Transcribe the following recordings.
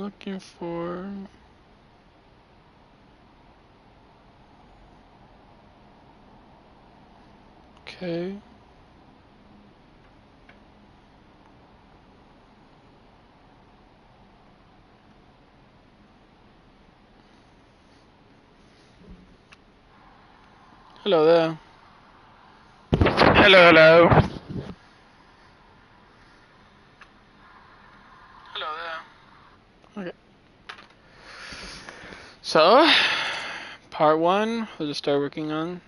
looking for... Okay. Hello there. Hello, hello. Hello there. Okay. So, part 1, we'll just start working on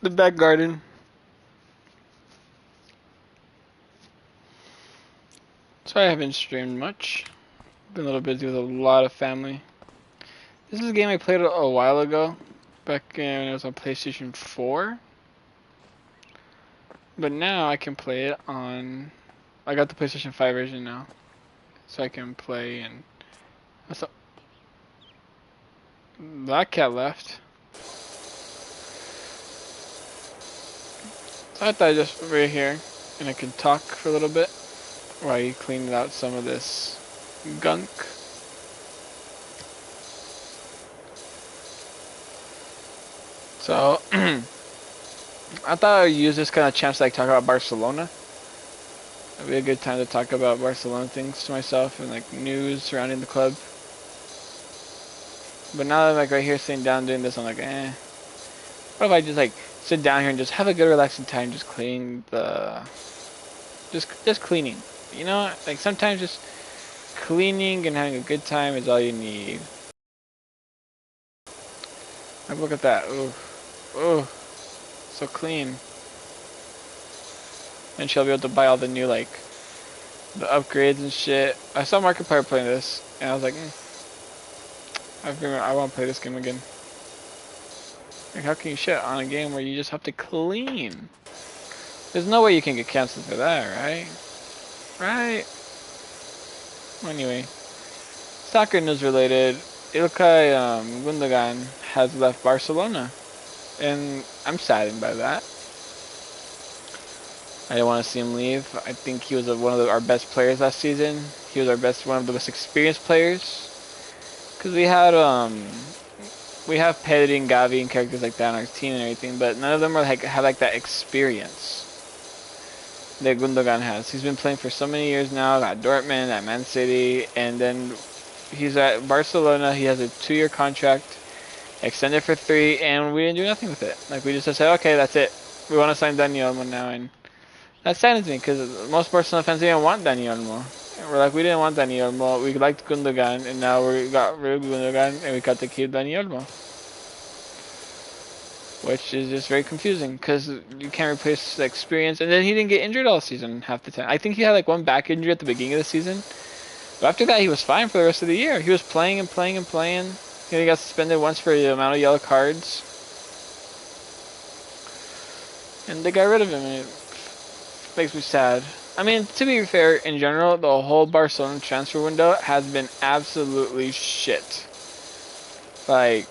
the back garden. Sorry I haven't streamed much. Been a little busy with a lot of family. This is a game I played a while ago, back when it was on PlayStation 4. But now I can play it on... I got the PlayStation 5 version now. So I can play and... What's up? That cat left. So I thought I'd just right here, and I could talk for a little bit while you cleaned out some of this gunk. So I thought I'd use this kind of chance to like talk about Barcelona. It'd be a good time to talk about Barcelona things to myself and like news surrounding the club. But now that I'm like right here sitting down doing this, I'm like, eh. What if I just like sit down here and just have a good relaxing time, just clean the, just cleaning. You know, like sometimes just cleaning and having a good time is all you need. Like look at that, ooh, ooh, so clean. And she'll be able to buy all the new like the upgrades and shit. I saw Markiplier playing this, and I was like, I want to play this game again. Like, how can you shit on a game where you just have to clean? There's no way you can get canceled for that, right? Right? Well, anyway, soccer news related. Ilkay Gundogan has left Barcelona, and I'm saddened by that. I didn't want to see him leave. I think he was one of our best players last season. He was one of the most experienced players. Cause we have Pedri and Gavi and characters like that on our team and everything, but none of them are like have like that experience that Gundogan has. He's been playing for so many years now at Dortmund, at Man City, and then he's at Barcelona. He has a 2-year contract, extended for 3, and we didn't do nothing with it. Like we just said, okay, that's it. We want to sign Dani Olmo now, and that saddens me because most Barcelona fans didn't want Dani Olmo. We're like, we didn't want Dani Olmo, we liked Gundogan, and now we got rid of Gundogan, and we got to keep Dani Olmo. Which is just very confusing, because you can't replace the experience, and then he didn't get injured all season half the time. I think he had like one back injury at the beginning of the season, but after that he was fine for the rest of the year. He was playing and playing and playing. He got suspended once for the amount of yellow cards. And they got rid of him, and it makes me sad. I mean, to be fair, in general, the whole Barcelona transfer window has been absolutely shit. Like,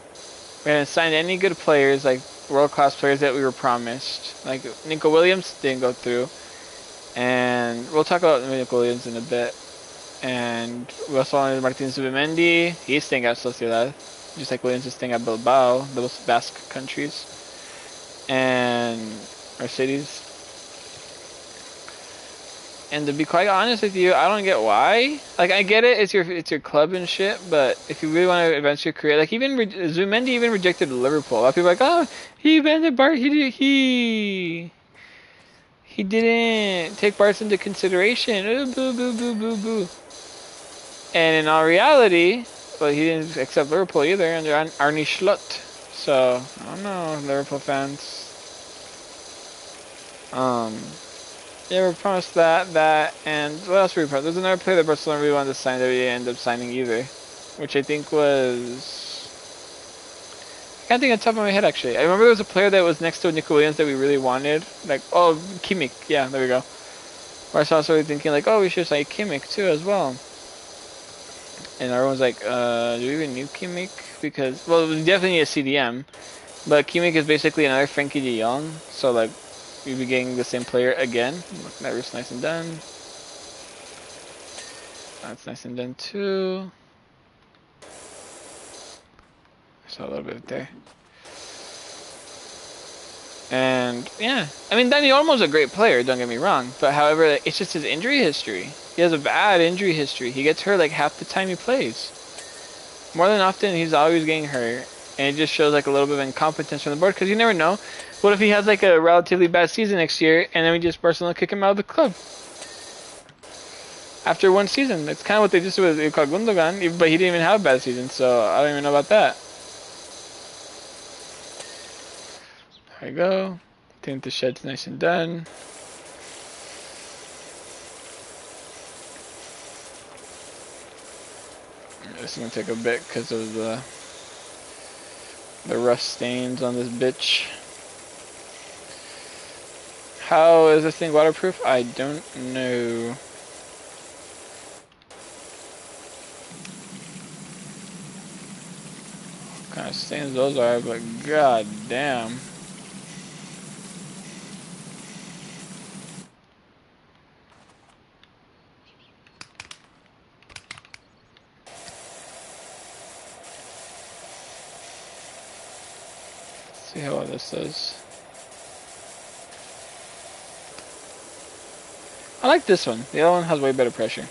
we haven't signed any good players, like world-class players that we were promised. Like, Nico Williams didn't go through. And we'll talk about Nico Williams in a bit. And we also wanted Martin Zubimendi. He's staying at Sociedad. Just like Williams is staying at Bilbao, those Basque countries. And Mercedes. And to be quite honest with you, I don't get why. Like, I get it, it's your club and shit, but if you really want to advance your career, like even Zubimendi even rejected Liverpool. A lot of people are like, oh, he abandoned he didn't take Barca into consideration. Ooh, boo boo boo boo boo. And in all reality, well, he didn't accept Liverpool either under Arne Slot. So I don't know, Liverpool fans. Yeah, we promised that, and what else were we promised? There's another player that Barcelona really wanted to sign that we didn't end up signing either, which I think was... I can't think of the top of my head, actually. I remember there was a player that was next to Nico Williams that we really wanted, like, oh, Kimmich, yeah, there we go. Barcelona was really thinking, like, oh, we should sign Kimmich, too, as well. And everyone's like, do we even need Kimmich? Because, well, we definitely need a CDM, but Kimmich is basically another Frankie de Jong, so, like, we'll be getting the same player again. That was nice and done. That's nice and done too. I saw a little bit there. And yeah, I mean, Dani Olmo's a great player, don't get me wrong, but however, it's just his injury history. He has a bad injury history. He gets hurt like half the time he plays. More than often, he's always getting hurt, and it just shows like a little bit of incompetence from the board, because you never know. What if he has like a relatively bad season next year, and then we just Barcelona kick him out of the club after one season? That's kind of what they just did with Ilkay Gundogan, but he didn't even have a bad season, so I don't even know about that. There we go. I think the shed's nice and done. This is gonna take a bit because of the rust stains on this bitch. How is this thing waterproof? I don't know. What kind of stains those are, but god damn. See how well this does. I like this one. The other one has way better pressure.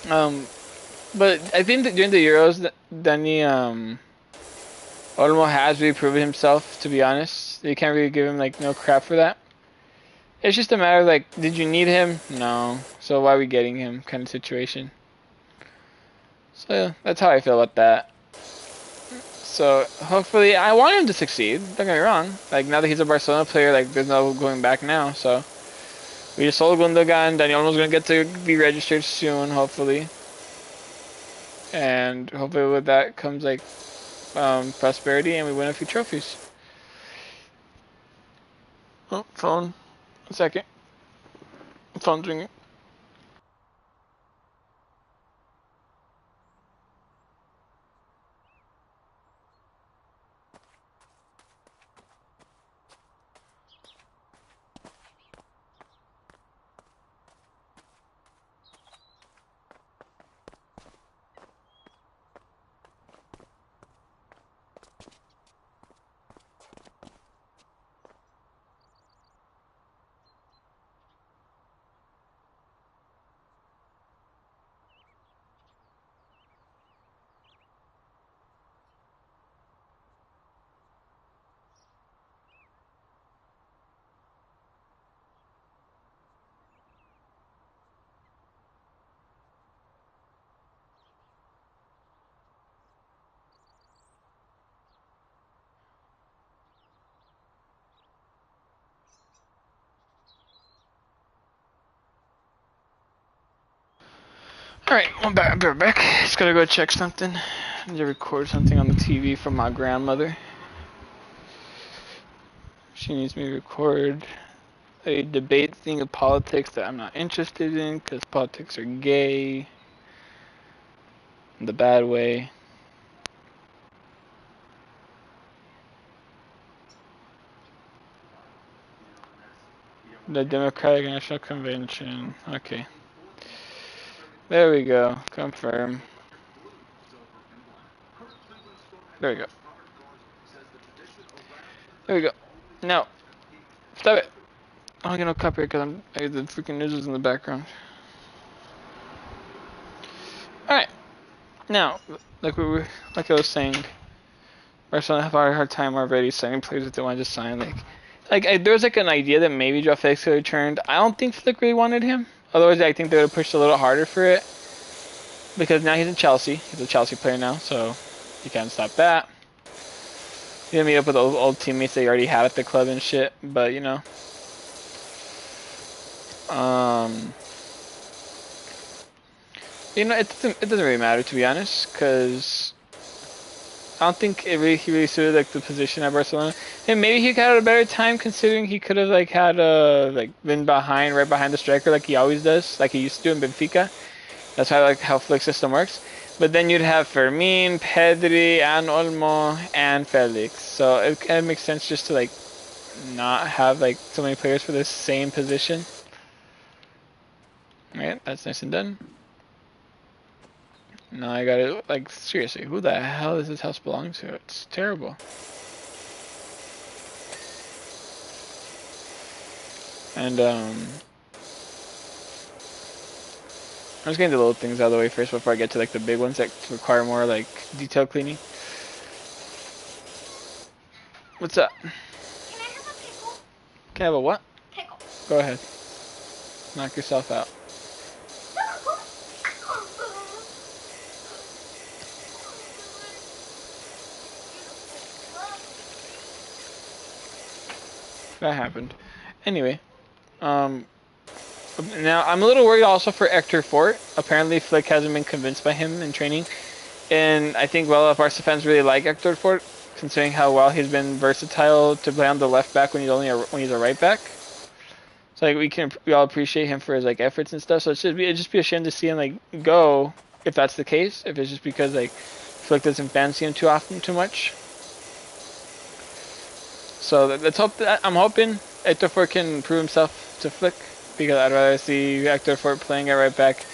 But I think that during the Euros, Dani Olmo has really proven himself. To be honest, you can't really give him like no crap for that. It's just a matter of like, did you need him? No. So why are we getting him? Kind of situation. So yeah, that's how I feel about that. So hopefully, I want him to succeed. Don't get me wrong. Like now that he's a Barcelona player, like there's no going back now. So we just sold Gundogan. Dani Olmo's gonna get to be registered soon, hopefully. And hopefully with that comes like prosperity, and we win a few trophies. Oh, phone. A second. Phone's ringing. Alright, I'm back. Just gotta go check something. I need to record something on the TV from my grandmother. She needs me to record a debate thing of politics that I'm not interested in, because politics are gay. In the bad way. The Democratic National Convention. Okay. There we go. Confirm. There we go. There we go. No. Stop it. I don't get no copyright because the freaking news is in the background. Alright. Now, like I was saying, Barcelona have a hard time already signing players that they want to just sign. There was like an idea that maybe Joao Felix could have returned. I don't think Flick really wanted him. Otherwise, I think they would have pushed a little harder for it. Because now he's in Chelsea. He's a Chelsea player now, so you can't stop that. He's gonna meet up with old teammates that he already had at the club and shit. But, you know. It doesn't really matter, to be honest. Because I don't think he really suited like the position at Barcelona. And maybe he could have had a better time, considering he could have been right behind the striker like he always does, like he used to do in Benfica. That's how Flick's system works. But then you'd have Fermin, Pedri, and Olmo, and Felix. So it kind of makes sense just to not have so many players for the same position. Alright, that's nice and done. No, I got it. Like, seriously, who the hell does this house belong to? It's terrible. And, I'm just getting the little things out of the way first before I get to, like, the big ones that require more, like, detail cleaning. What's up? Can I have a pickle? Can I have a what? Pickle. Go ahead. Knock yourself out. That happened. Anyway, now I'm a little worried also for Hector Fort. Apparently Flick hasn't been convinced by him in training, and I think well, if Barca fans really like Hector Fort, considering how well he's been versatile to play on the left back when he's a right back. So like we all appreciate him for his like efforts and stuff. So it'd just be a shame to see him like go if that's the case. If it's just because like Flick doesn't fancy him too much. So let's hope that I'm hoping Hector Fort can prove himself to Flick, because I'd rather see Hector Fort playing at right back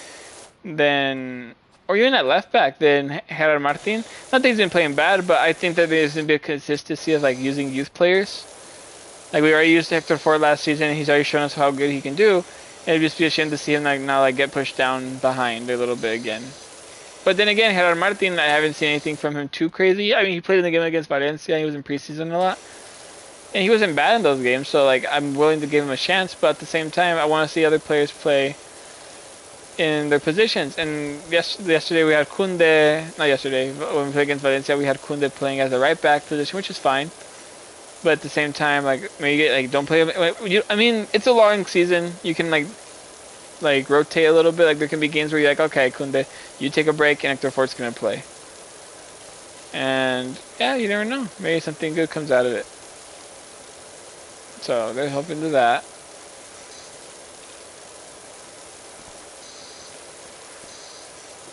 than, or even at left back, than Gerard Martin. Not that he's been playing bad, but I think that there's gonna be a consistency of like using youth players. Like we already used Hector Fort last season, and he's already shown us how good he can do. And it'd just be a shame to see him like now like get pushed down behind a little bit again. But then again, Gerard Martin, I haven't seen anything from him too crazy. I mean, he played in the game against Valencia. He was in preseason a lot. And he wasn't bad in those games, so like I'm willing to give him a chance, but at the same time I want to see other players play in their positions. And yesterday we had Koundé, not yesterday, when we played against Valencia, we had Koundé playing as a right back position, which is fine. But at the same time, like maybe like don't play. I mean, it's a long season. You can like rotate a little bit. Like there can be games where you're like, okay, Koundé, you take a break, and Hector Fort's gonna play. And yeah, you never know. Maybe something good comes out of it. So they're hoping to that.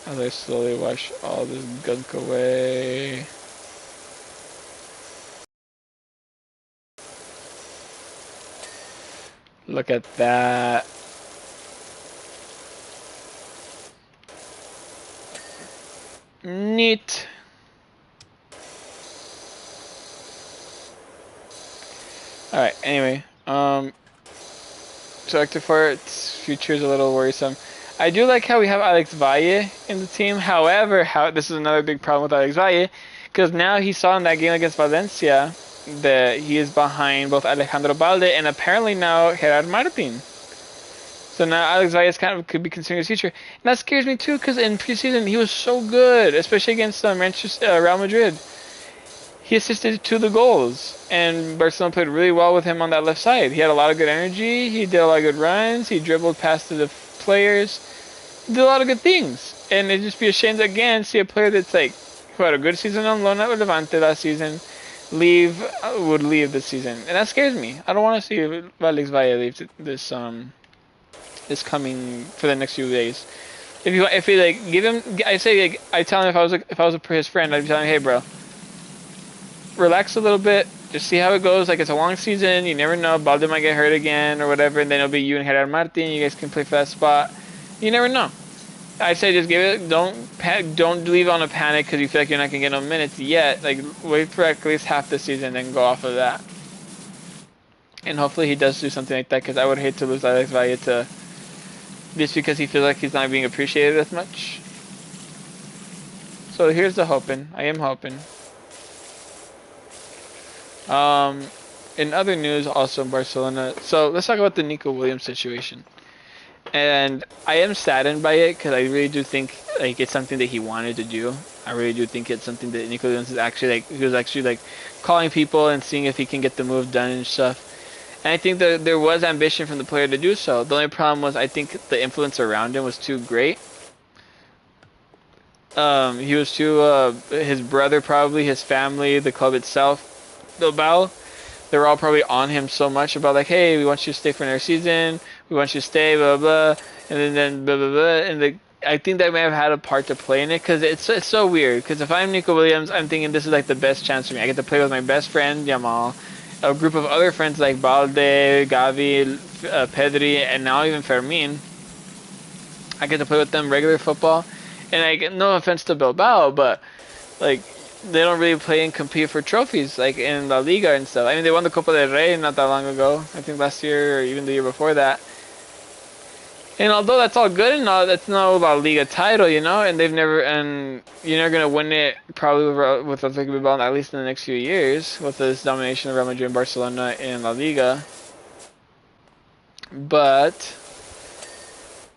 As I slowly wash all this gunk away. Look at that. Neat. Alright, anyway, so Hector Fort's future is a little worrisome. I do like how we have Alex Valle in the team. However, this is another big problem with Alex Valle, because now he saw in that game against Valencia that he is behind both Alejandro Balde and apparently now Gerard Martin. So now Alex Valle could be considering his future. And that scares me too, because in preseason he was so good, especially against Real Madrid. He assisted to the goals, and Barcelona played really well with him on that left side. He had a lot of good energy, he did a lot of good runs, he dribbled past the players, he did a lot of good things. And it'd just be a shame to again see a player that's like, who had a good season on loan at Levante last season, would leave this season. And that scares me. I don't want to see Alex Valle leave this coming for the next few days. If you like give him, I tell him if I was his friend, I'd be telling him, hey bro, relax a little bit, just see how it goes. Like it's a long season, you never know. Balde might get hurt again or whatever, and then it'll be you and Gerard Martin. You guys can play for that spot. You never know. I say just give it. Don't leave on a panic because you feel like you're not gonna get no minutes yet. Like wait for at least half the season, then go off of that. And hopefully he does do something like that, because I would hate to lose Alex Valle to just because he feels like he's not being appreciated as much. So here's the hoping. I am hoping. In other news, also in Barcelona, so let's talk about the Nico Williams situation. And I am saddened by it, because I really do think like it's something that he wanted to do. I really do think it's something that Nico Williams is actually he was actually calling people and seeing if he can get the move done and stuff. And I think that there was ambition from the player to do so. The only problem was I think the influence around him was too great. He was too, his brother probably, his family, the club itself, Bilbao, they were all probably on him so much about like, hey, we want you to stay for another season, we want you to stay, blah blah, and then blah blah blah, and I think that may have had a part to play in it, because it's so weird. Because if I'm Nico Williams, I'm thinking this is like the best chance for me. I get to play with my best friend Yamal, a group of other friends like Balde, Gavi, Pedri, and now even Fermin. I get to play with them regular football, And like, no offense to Bilbao, but like they don't really play and compete for trophies like in La Liga and stuff. I mean, they won the Copa del Rey not that long ago. I think last year or even the year before that. And although that's all good and all, that's no La Liga title, you know, and they've never, and you're not gonna win it probably with Athletic Bilbao at least in the next few years with this domination of Real Madrid and Barcelona in La Liga. But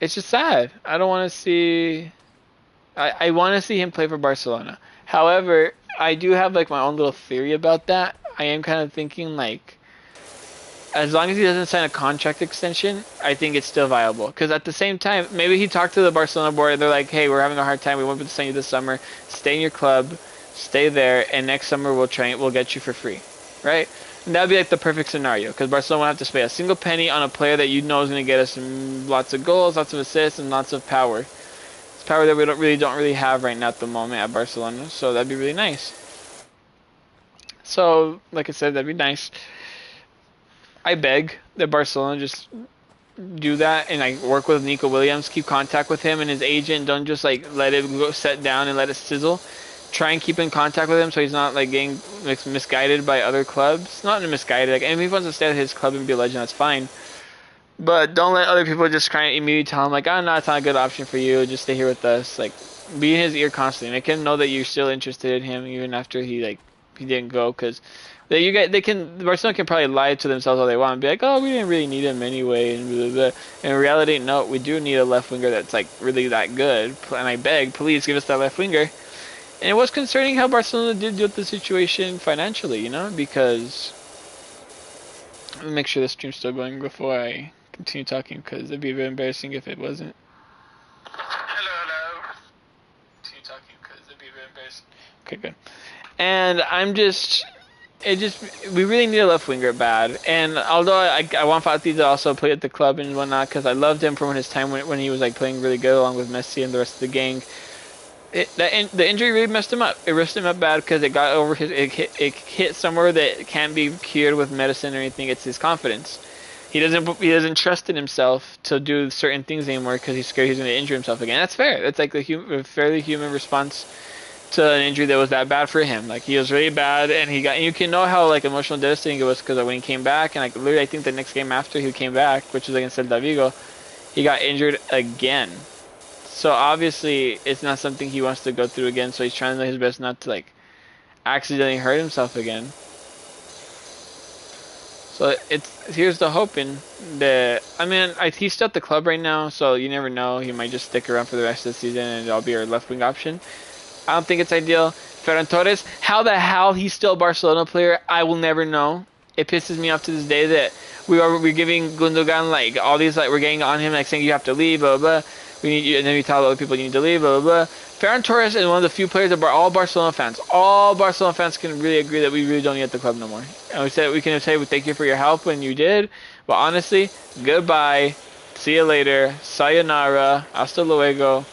it's just sad. I don't want to see. I want to see him play for Barcelona. However, I do have like my own little theory about that. I am kind of thinking like, as long as he doesn't sign a contract extension, I think it's still viable. Because at the same time, maybe he talked to the Barcelona board and they're like, hey, we're having a hard time. We won't be able to sign you this summer. Stay in your club, stay there, and next summer we'll get you for free, right? And that would be like the perfect scenario. Because Barcelona won't have to spend a single penny on a player that you know is going to get us lots of goals, lots of assists, and lots of power. It's power that we don't really have right now at the moment at Barcelona. So that'd be really nice. So, like I said, that'd be nice. I beg that Barcelona just do that and like work with Nico Williams, keep contact with him and his agent. Don't just like let it go set down and let it sizzle. Try and keep in contact with him so he's not like getting misguided by other clubs. Not misguided. Like, and if he wants to stay at his club and be a legend, that's fine. But don't let other people just try and immediately tell him like, oh no, it's not a good option for you. Just stay here with us. Like, be in his ear constantly. Make him know that you're still interested in him even after he didn't go, because Barcelona can probably lie to themselves all they want and be like, oh, we didn't really need him anyway, and blah, blah, blah. In reality, no, we do need a left winger that's like really that good, and I beg, please give us that left winger. And it was concerning how Barcelona did deal with the situation financially, you know, because let me make sure the stream's still going before I continue talking, because it'd be very embarrassing if it wasn't. Hello. Continue talking, because it'd be very embarrassing. Okay, good. And we really need a left winger bad. And although I want Fati to also play at the club and whatnot, because I loved him from his time when he was like playing really good along with Messi and the rest of the gang. The injury really messed him up. It messed him up bad because it got over it hit somewhere that can't be cured with medicine or anything. It's his confidence. He doesn't trust in himself to do certain things anymore because he's scared he's going to injure himself again. That's fair. That's like a fairly human response to an injury that was that bad for him. Like, he was really bad, and you can know how like emotional devastating it was, because when he came back, and like literally I think the next game after he came back, which was against Celta Vigo, he got injured again. So obviously it's not something he wants to go through again, so he's trying to do his best not to like accidentally hurt himself again. So here's the hoping that, I mean, he's still at the club right now, so you never know, he might just stick around for the rest of the season and it'll be our left wing option. I don't think it's ideal. Ferran Torres, how the hell he's still a Barcelona player, I will never know. It pisses me off to this day that we're giving Gundogan like all these, like we're getting on him like saying you have to leave, blah blah. We need you, and then we tell other people you need to leave, blah blah blah. Ferran Torres is one of the few players that all Barcelona fans, can really agree that we really don't need at the club no more. And we can say thank you for your help when you did, but honestly, goodbye, see you later, sayonara, hasta luego.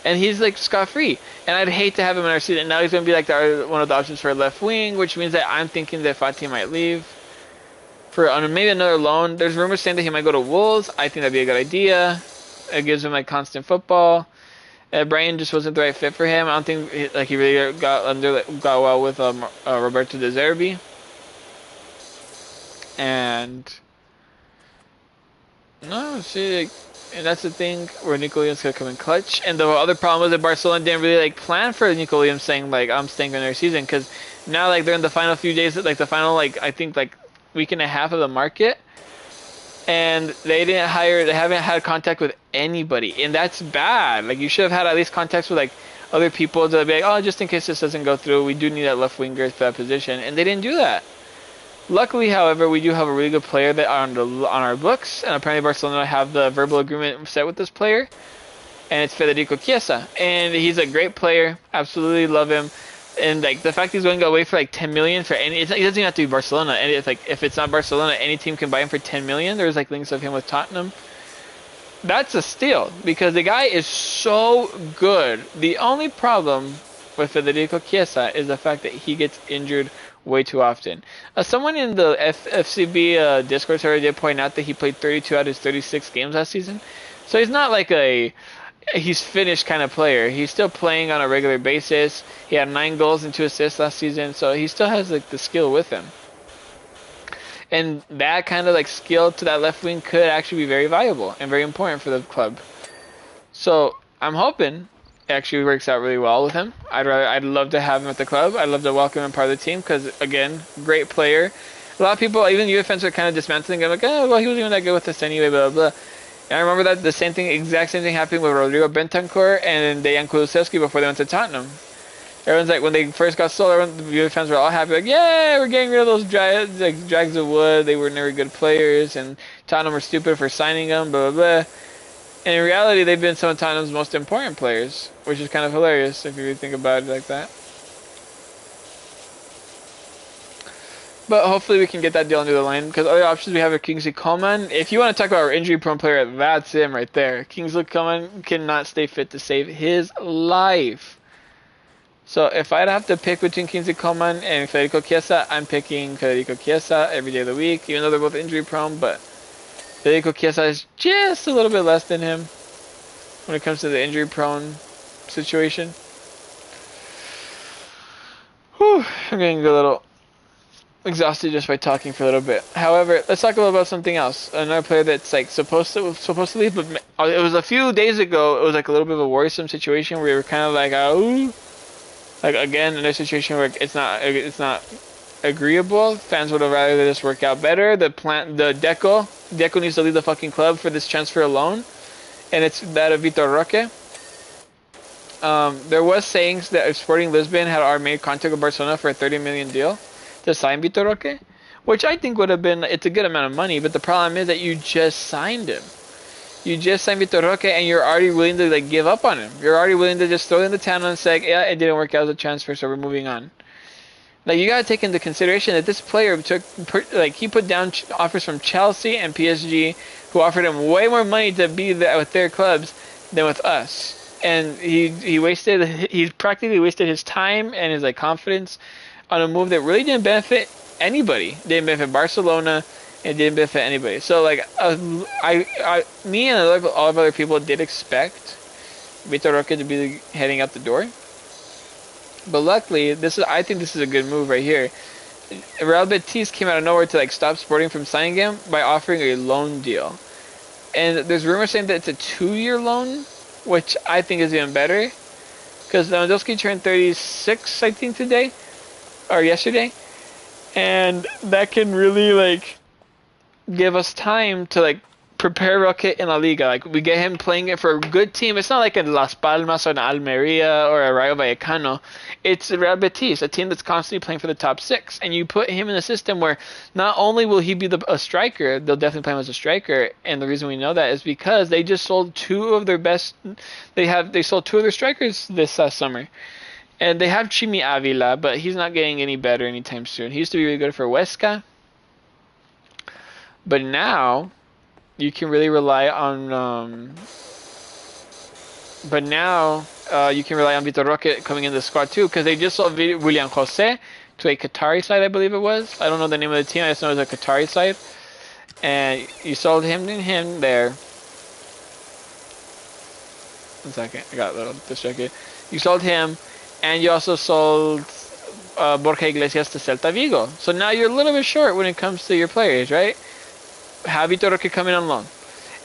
And he's like scot-free. And I'd hate to have him in our season. Now he's going to be like one of the options for left wing, which means that I'm thinking that Fati might leave for maybe another loan. There's rumors saying that he might go to Wolves. I think that'd be a good idea. It gives him like constant football. Brian just wasn't the right fit for him. I don't think he really got well with Roberto De Zerbi. And no, see, and that's the thing where Nico Williams could come in clutch. And the other problem was that Barcelona didn't really like plan for Nico Williams saying like I'm staying in their season, because now like they're in the final few days, like the final I think week and a half of the market, and they haven't had contact with anybody, and that's bad. Like, you should have had at least contacts with like other people to be like, oh, just in case this doesn't go through, we do need that left winger for that position, and they didn't do that. Luckily, however, we do have a really good player that on our books, and apparently Barcelona have the verbal agreement set with this player, and it's Federico Chiesa, and he's a great player. Absolutely love him, and like the fact he's going away for like 10 million for any, he doesn't even have to be Barcelona, and if it's not Barcelona, any team can buy him for 10 million. There's like links of him with Tottenham. That's a steal, because the guy is so good. The only problem with Federico Chiesa is the fact that he gets injured way too often. Someone in the FCB Discord server did point out that he played 32 out of his 36 games last season. So he's not like a he's finished kind of player. He's still playing on a regular basis. He had 9 goals and 2 assists last season, so he still has like the skill with him. And that kind of like skill to that left wing could actually be very valuable and very important for the club. So I'm hoping it actually works out really well with him. I'd love to have him at the club. I'd love to welcome him part of the team because again, great player. A lot of people, even Juve fans, are kind of dismantling him like, oh well, he wasn't even that good with us anyway, blah blah. And I remember that the same thing, exact same thing happened with Rodrigo Bentancur and Dejan Kulusevski before they went to Tottenham. Everyone's like, when they first got sold, the Juve fans were all happy, like, yeah, we're getting rid of those drags of wood. They were never good players, and Tottenham were stupid for signing them, blah, blah, blah. And in reality, they've been some of Tottenham's most important players, which is kind of hilarious if you really think about it like that. But hopefully we can get that deal under the line, because other options we have are Kingsley Coman. If you want to talk about our injury-prone player, that's him right there. Kingsley Coman cannot stay fit to save his life. So if I'd have to pick between Kingsley Coman and Federico Chiesa, I'm picking Federico Chiesa every day of the week, even though they're both injury prone, but Federico Chiesa is just a little bit less than him when it comes to the injury prone situation. Whew, I'm getting a little exhausted just by talking for a little bit. However, let's talk a little about something else. Another player that's like supposed to leave, but it was a few days ago. It was like a little bit of a worrisome situation where we were kind of like, oh. Like again, in a situation where it's not agreeable. Fans would have rather this work out better. Deco needs to leave the fucking club for this transfer alone, and it's that of Vitor Roque. There was sayings that Sporting Lisbon had already made contact with Barcelona for a 30 million deal to sign Vitor Roque, which I think would have been, it's a good amount of money, but the problem is that you just signed him. You just signed Vitor Roque and you're already willing to like give up on him. You're already willing to just throw in the towel and say, yeah, it didn't work out as a transfer, so we're moving on. Like you gotta take into consideration that this player he put down offers from Chelsea and PSG, who offered him way more money to be there with their clubs than with us. And he practically wasted his time and his like confidence on a move that really didn't benefit anybody. Didn't benefit Barcelona. It didn't benefit anybody. So like, me and all of other people did expect Vitor Roque to be heading out the door. But luckily, I think this is a good move right here. Real Betis came out of nowhere to like stop Sporting from signing him by offering a loan deal. And there's rumors saying that it's a 2-year loan, which I think is even better. Because Lewandowski turned 36, I think, today. Or yesterday. And that can really like give us time to like prepare Roque in La Liga. Like we get him playing it for a good team. It's not like a Las Palmas or an Almeria or a Rayo Vallecano. It's Real Betis, a team that's constantly playing for the top 6. And you put him in a system where not only will he be a striker, they'll definitely play him as a striker. And the reason we know that is because they just sold 2 of their best. They sold 2 of their strikers this summer. And they have Chimi Avila, but he's not getting any better anytime soon. He used to be really good for Huesca. But now, you can really rely on. You can rely on Vitor Roque coming in the squad too, because they just sold Willian Jose to a Qatari side, I believe it was. I don't know the name of the team. I just know it was a Qatari side, and you sold him there. 1 second, I got a little distracted. You sold him, and you also sold Borja Iglesias to Celta Vigo. So now you're a little bit short when it comes to your players, right? Have Vitor Roque come in on loan.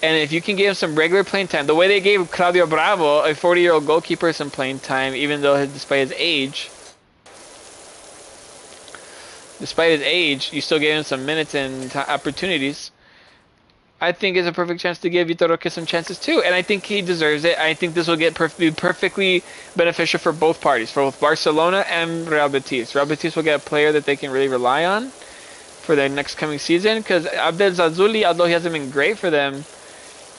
And if you can give him some regular playing time, the way they gave Claudio Bravo, a 40-year-old goalkeeper, some playing time, even though despite his age, you still gave him some minutes and opportunities. I think it's a perfect chance to give Vitor Roque some chances too, and I think he deserves it. I think this will be perfectly beneficial for both parties, for both Barcelona and Real Betis. Real Betis will get a player that they can really rely on for their next coming season, because Abdel Zazuli, although he hasn't been great for them,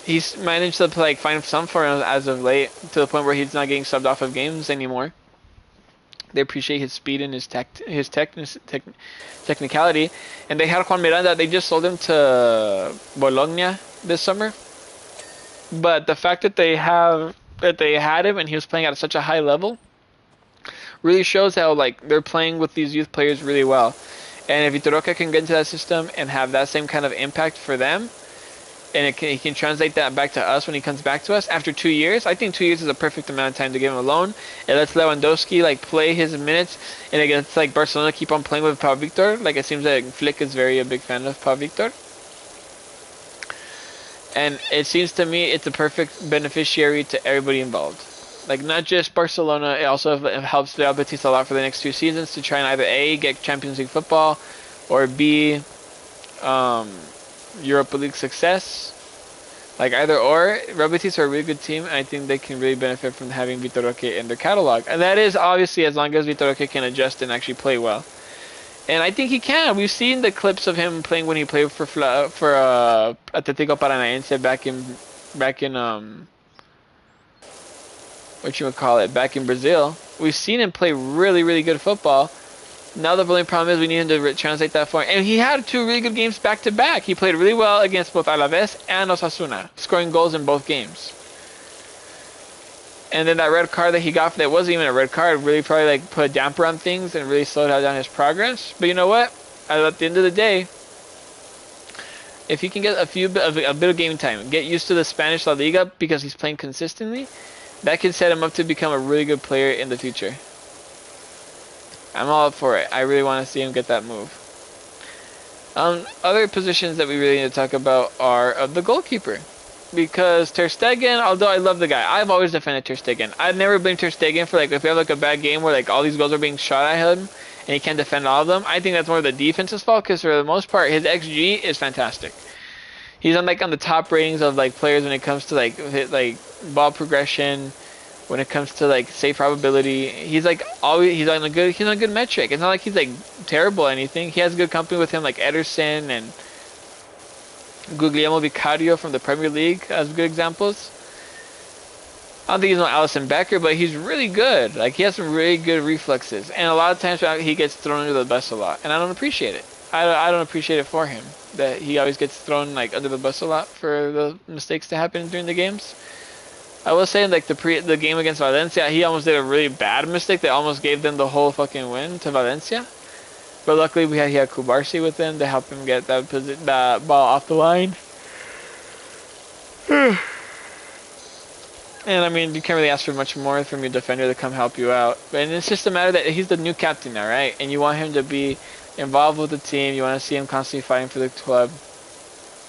he's managed to like find some form as of late, to the point where he's not getting subbed off of games anymore. They appreciate his speed and his technicality. And they had Juan Miranda. They just sold him to Bologna this summer. But the fact that they had him and he was playing at such a high level really shows how like they're playing with these youth players really well. And if Vitor Roque can get into that system and have that same kind of impact for them, and he can translate that back to us when he comes back to us after 2 years. I think 2 years is a perfect amount of time to give him a loan. It lets Lewandowski like play his minutes, and it gets like Barcelona keep on playing with Pau Victor. Like it seems like Flick is very a big fan of Pau Victor. And it seems to me it's a perfect beneficiary to everybody involved. Like not just Barcelona, it also helps Real Betis a lot for the next 2 seasons to try and either A, get Champions League football, or B, Europa League success. Like either or, Real Betis are a really good team, and I think they can really benefit from having Vitor Roque in their catalog. And that is obviously as long as Vitor Roque can adjust and actually play well. And I think he can. We've seen the clips of him playing when he played for Atlético Paranaense back in back in Brazil. We've seen him play really, really good football. Now the only problem is we need him to translate that for him. And he had 2 really good games back to back. He played really well against both Alaves and Osasuna, scoring goals in both games. And then that red card that he got, that wasn't even a red card, really probably like put a damper on things and really slowed down his progress. But you know what? At the end of the day, if he can get a bit of game time, get used to the Spanish La Liga because he's playing consistently, that can set him up to become a really good player in the future. I'm all up for it. I really want to see him get that move. Other positions that we really need to talk about are of the goalkeeper. Because Ter Stegen, although I love the guy, I've always defended Ter Stegen. I've never blamed Ter Stegen for like if we have like a bad game where like all these goals are being shot at him and he can't defend all of them. I think that's more of the defense's fault because for the most part his XG is fantastic. He's on the top ratings of like players when it comes to like ball progression, when it comes to like save probability. He's like always he's on a good metric. It's not like he's like terrible or anything. He has good company with him like Ederson and Guglielmo Vicario from the Premier League as good examples. I don't think he's no Alisson Becker, but he's really good. Like he has some really good reflexes, and a lot of times he gets thrown under the bus a lot, and I don't appreciate it. I don't appreciate it for him that he always gets thrown like under the bus a lot for the mistakes to happen during the games. I was saying like the game against Valencia, he almost did a really bad mistake that almost gave them the whole fucking win to Valencia. But luckily he had Kubarsi with him to help him get that ball off the line. And I mean, you can't really ask for much more from your defender to come help you out. And it's just a matter that he's the new captain now, right? And you want him to be involved with the team. You want to see him constantly fighting for the club,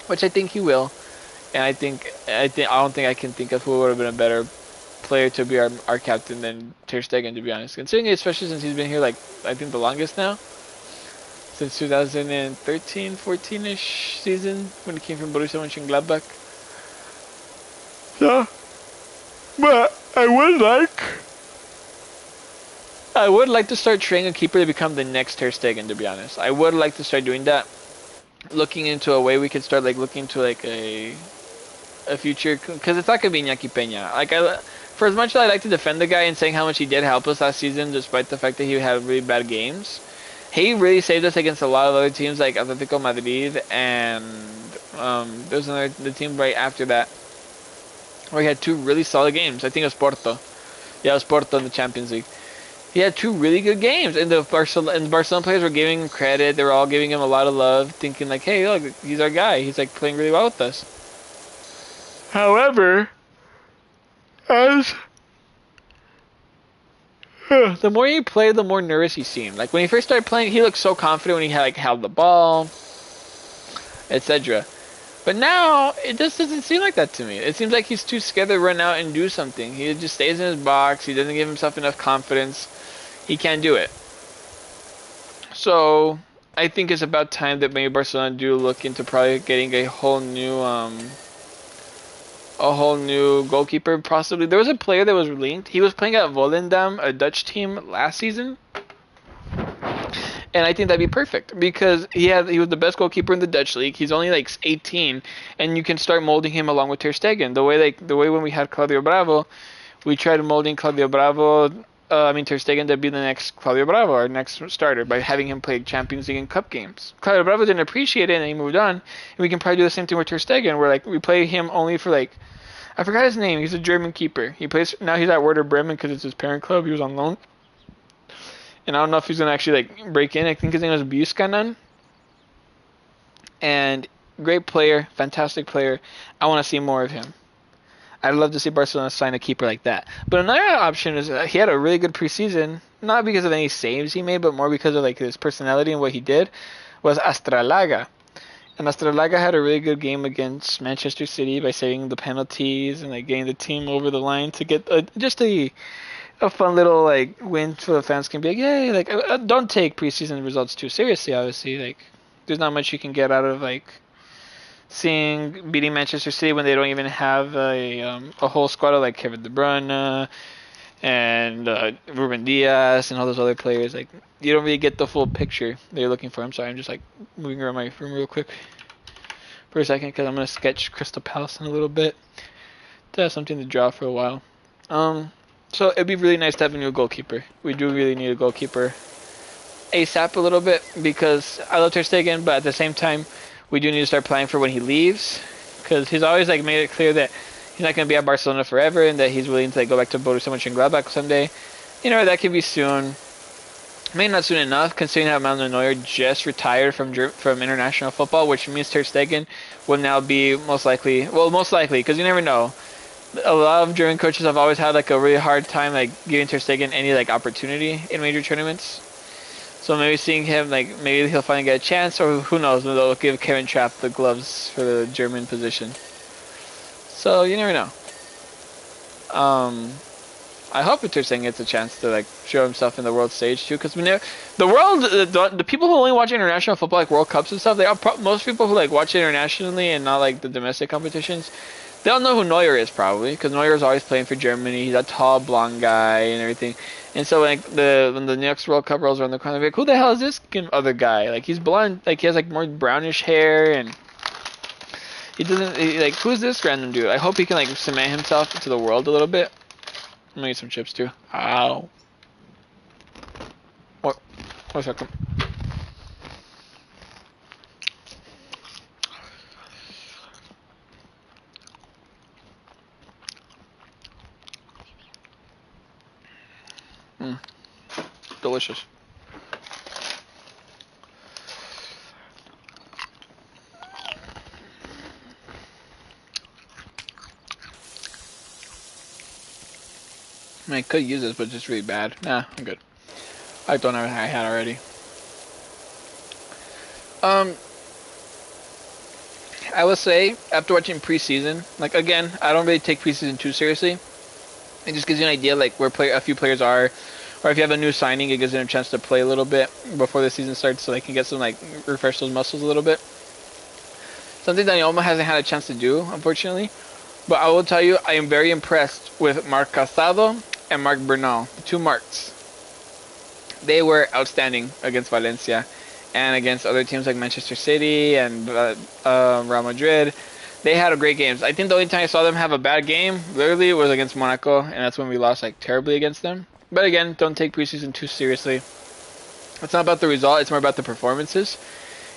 which I think he will. And I don't think I can think of who would have been a better player to be our captain than Ter Stegen, to be honest. Considering, especially since he's been here like I think the longest now. Since 2013, 14-ish season when he came from Borussia Mönchengladbach. So, but I would like to start training a keeper to become the next Ter Stegen, to be honest. I would like to start doing that. Looking into a way we could start like looking to like a future, because it's not gonna be Iñaki Peña. Like for as much as I like to defend the guy and saying how much he did help us last season, despite the fact that he had really bad games. He really saved us against a lot of other teams like Atletico Madrid and there's the team right after that where he had 2 really solid games. I think it was Porto. Yeah, it was Porto in the Champions League. He had 2 really good games, and the Barcelona players were giving him credit. They were all giving him a lot of love, thinking like, hey, look, he's our guy. He's like playing really well with us. However, the more he played, the more nervous he seemed. Like when he first started playing, he looked so confident when he had held the ball, etc. But now it just doesn't seem like that to me. It seems like he's too scared to run out and do something. He just stays in his box. He doesn't give himself enough confidence. He can't do it. So I think it's about time that maybe Barcelona do look into probably getting a whole new goalkeeper, possibly. There was a player that was linked. He was playing at Volendam, a Dutch team, last season. And I think that'd be perfect because he was the best goalkeeper in the Dutch league. He's only like 18, and you can start molding him along with Ter Stegen. The way when we had Claudio Bravo, we tried molding Ter Stegen to be the next Claudio Bravo, our next starter, by having him play Champions League and Cup games. Claudio Bravo didn't appreciate it, and he moved on. And we can probably do the same thing with Ter Stegen, where we play him only for I forgot his name. He's a German keeper. Now he's at Werder Bremen because it's his parent club. He was on loan. And I don't know if he's going to actually break in. I think his name was Buchanan. And great player, fantastic player. I want to see more of him. I'd love to see Barcelona sign a keeper like that. But another option is he had a really good preseason, not because of any saves he made, but more because of like his personality and what he did. Was Astralaga, and Astralaga had a really good game against Manchester City by saving the penalties and like getting the team over the line to get just a fun little like win for the fans. Can be like, yay! Like don't take preseason results too seriously. Obviously, like there's not much you can get out of like beating Manchester City when they don't even have a whole squad of like Kevin De Bruyne and Ruben Diaz and all those other players. Like you don't really get the full picture that you're looking for. I'm sorry, I'm just like moving around my room real quick for a second because I'm gonna sketch Crystal Palace in a little bit to have something to draw for a while. So it'd be really nice to have a new goalkeeper. We do really need a goalkeeper ASAP a little bit because I love Ter Stegen, but at the same time, we do need to start planning for when he leaves because he's always like made it clear that he's not going to be at Barcelona forever and that he's willing to like, go back to Borussia Mönchengladbach someday. You know, that could be soon. Maybe not soon enough, considering that Manuel Neuer just retired from international football, which means Ter Stegen will now be most likely, because you never know. A lot of German coaches have always had like a really hard time like giving Ter Stegen any like opportunity in major tournaments. So maybe seeing him, like maybe he'll finally get a chance, or who knows, maybe they'll give Kevin Trapp the gloves for the German position. So you never know. I hope Ter Stegen gets a chance to like show himself in the world stage too, because the people who only watch international football, like World Cups and stuff, most people who like watch it internationally and not like the domestic competitions, they don't know who Neuer is probably, because Neuer is always playing for Germany. He's a tall, blonde guy and everything. And so like when the next World Cup rolls around the corner, they're like, who the hell is this other guy? Like he's blonde, like he has like more brownish hair, and like who's this random dude? I hope he can like cement himself into the world a little bit. I'm gonna eat some chips too. Ow. What? 1 second. Delicious. I mean, I could use this, but it's just really bad. Nah, I'm good. I don't know what I had already. I would say, after watching preseason, like, again, I don't really take preseason too seriously. It just gives you an idea, like, where a few players are, or if you have a new signing, it gives them a chance to play a little bit before the season starts so they can get some, like, refresh those muscles a little bit. Something that Dani Olmo hasn't had a chance to do, unfortunately. But I will tell you, I am very impressed with Marc Casado and Marc Bernal, the two Marcs. They were outstanding against Valencia and against other teams like Manchester City and Real Madrid. They had a great games. I think the only time I saw them have a bad game, literally, was against Monaco, and that's when we lost like terribly against them. But again, don't take preseason too seriously. It's not about the result, it's more about the performances.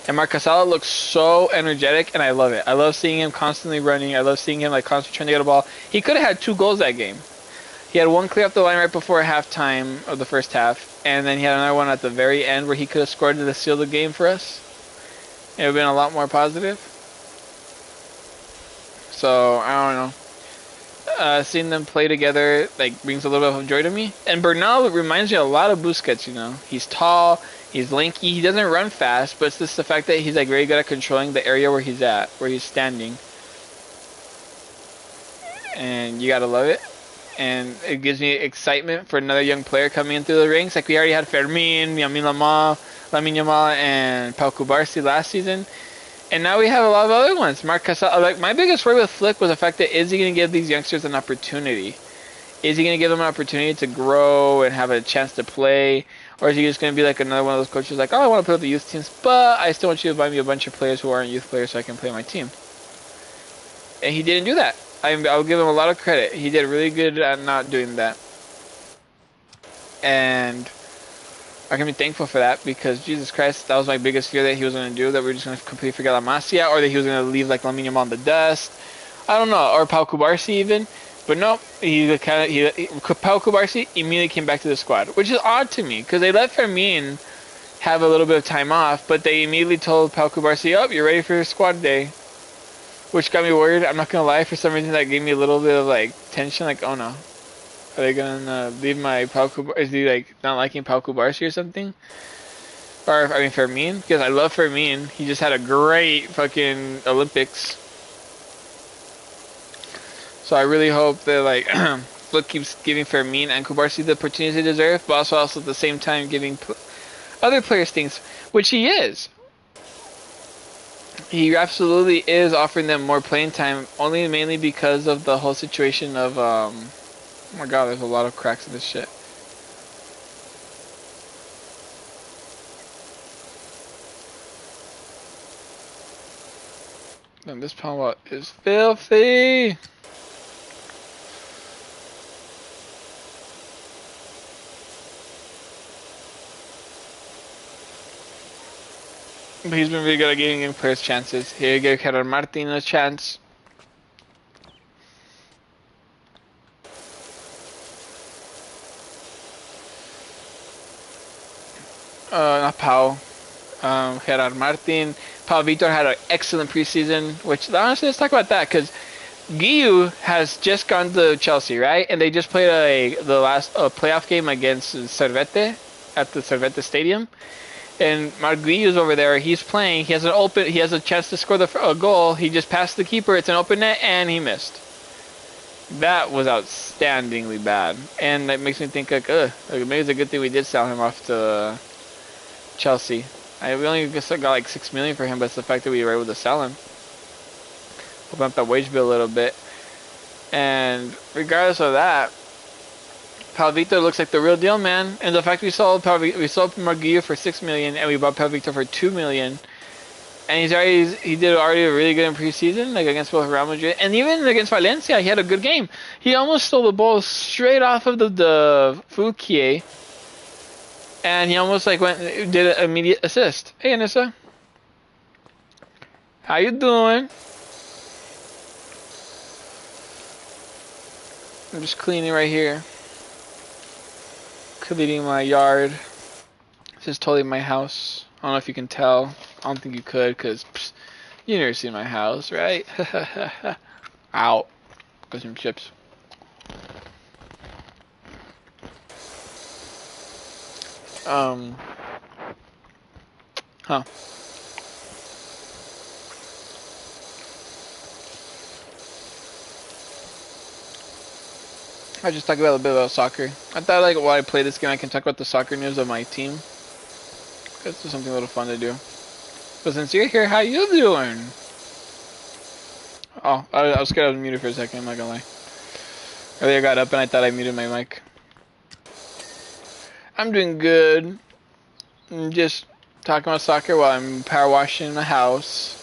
And Marc Casado looks so energetic, and I love it. I love seeing him constantly running. I love seeing him like constantly trying to get a ball. He could have had 2 goals that game. He had one clear off the line right before halftime of the first half, and then he had another one at the very end where he could have scored to seal the game for us. It would have been a lot more positive. So, I don't know. Seeing them play together like brings a little bit of joy to me. And Bernal reminds me a lot of Busquets, you know. He's tall, he's lanky, he doesn't run fast, but it's just the fact that he's like very good at controlling the area where he's at, where he's standing. And you gotta love it. And it gives me excitement for another young player coming in through the ranks. Like we already had Fermin, Lamine Yamal, and Pau Cubarsí last season. And now we have a lot of other ones. Marc Casado. Like my biggest worry with Flick was the fact that is he going to give these youngsters an opportunity? Is he going to give them an opportunity to grow and have a chance to play? Or is he just going to be like another one of those coaches like, oh, I want to put up the youth teams, but I still want you to buy me a bunch of players who aren't youth players so I can play my team? And he didn't do that. I'll give him a lot of credit. He did really good at not doing that. And I can be thankful for that because, Jesus Christ, that was my biggest fear that he was going to do, that we were just going to completely forget La Masia, or that he was going to leave like Lamine Yamal in the dust. I don't know, or Pau Cubarsí even. But no, Pau Cubarsí immediately came back to the squad, which is odd to me because they let Fermin have a little bit of time off, but they immediately told Pau Cubarsí, "Oh, you're ready for your squad day," which got me worried. I'm not gonna lie, for some reason that gave me a little bit of like tension, like, oh no, are they gonna leave my Pau Cubarsí? Is he like not liking Pau Cubarsí or something? Or I mean Fermin, because I love Fermin. He just had a great fucking Olympics. So I really hope that like Flick keeps giving Fermin and Cubarsí the opportunities they deserve, but also at the same time giving other players things, which he is. He absolutely is offering them more playing time, only mainly because of the whole situation of oh my god, there's a lot of cracks in this shit. And this palm is filthy. But he's been really good at giving players chances. Here, give Gerard Martin a chance. Not Pau. Gerard Martin. Pau Vitor had an excellent preseason, which honestly, let's talk about that, because Guiu has just gone to Chelsea, right? And they just played the last playoff game against Servette at the Servette Stadium. And Marc Guiu's over there. He's playing. He has a chance to score a goal. He just passed the keeper. It's an open net, and he missed. That was outstandingly bad, and that makes me think like, maybe it's a good thing we did sell him off to Chelsea. We only got like $6 million for him, but it's the fact that we were able to sell him. Open up that wage bill a little bit. And regardless of that, Pau Vitor looks like the real deal, man. And the fact we sold Marc Guiu for $6 million and we bought Pau Vitor for $2 million, and he did already really good in preseason, like against both Real Madrid and even against Valencia. He had a good game. He almost stole the ball straight off of the Fouquier, and he almost like did an immediate assist. Hey, Anissa, how you doing? I'm just cleaning right here. Cleaning my yard. This is totally my house. I don't know if you can tell. I don't think you could, because you never seen my house, right? Ow. Got some chips. Huh. I just talk about a bit about soccer. I thought like while I play this game, I can talk about the soccer news of my team. It's just something a little fun to do. But since you're here, how you doing? Oh, I was scared I was muted for a second, I'm not gonna lie. Earlier I got up and I thought I muted my mic. I'm doing good. I'm just talking about soccer while I'm power washing the house.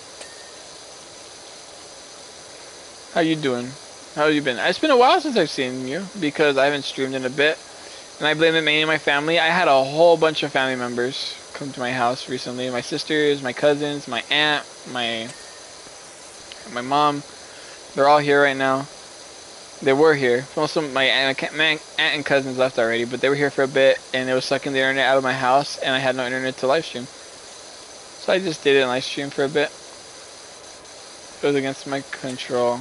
How you doing? How have you been? It's been a while since I've seen you because I haven't streamed in a bit. And I blame it mainly on my family. I had a whole bunch of family members come to my house recently. My sisters, my cousins, my aunt, my mom. They're all here right now. They were here. Most of my aunt and cousins left already, but they were here for a bit, and it was sucking the internet out of my house, and I had no internet to live stream. So I just did it in live stream for a bit. It was against my control.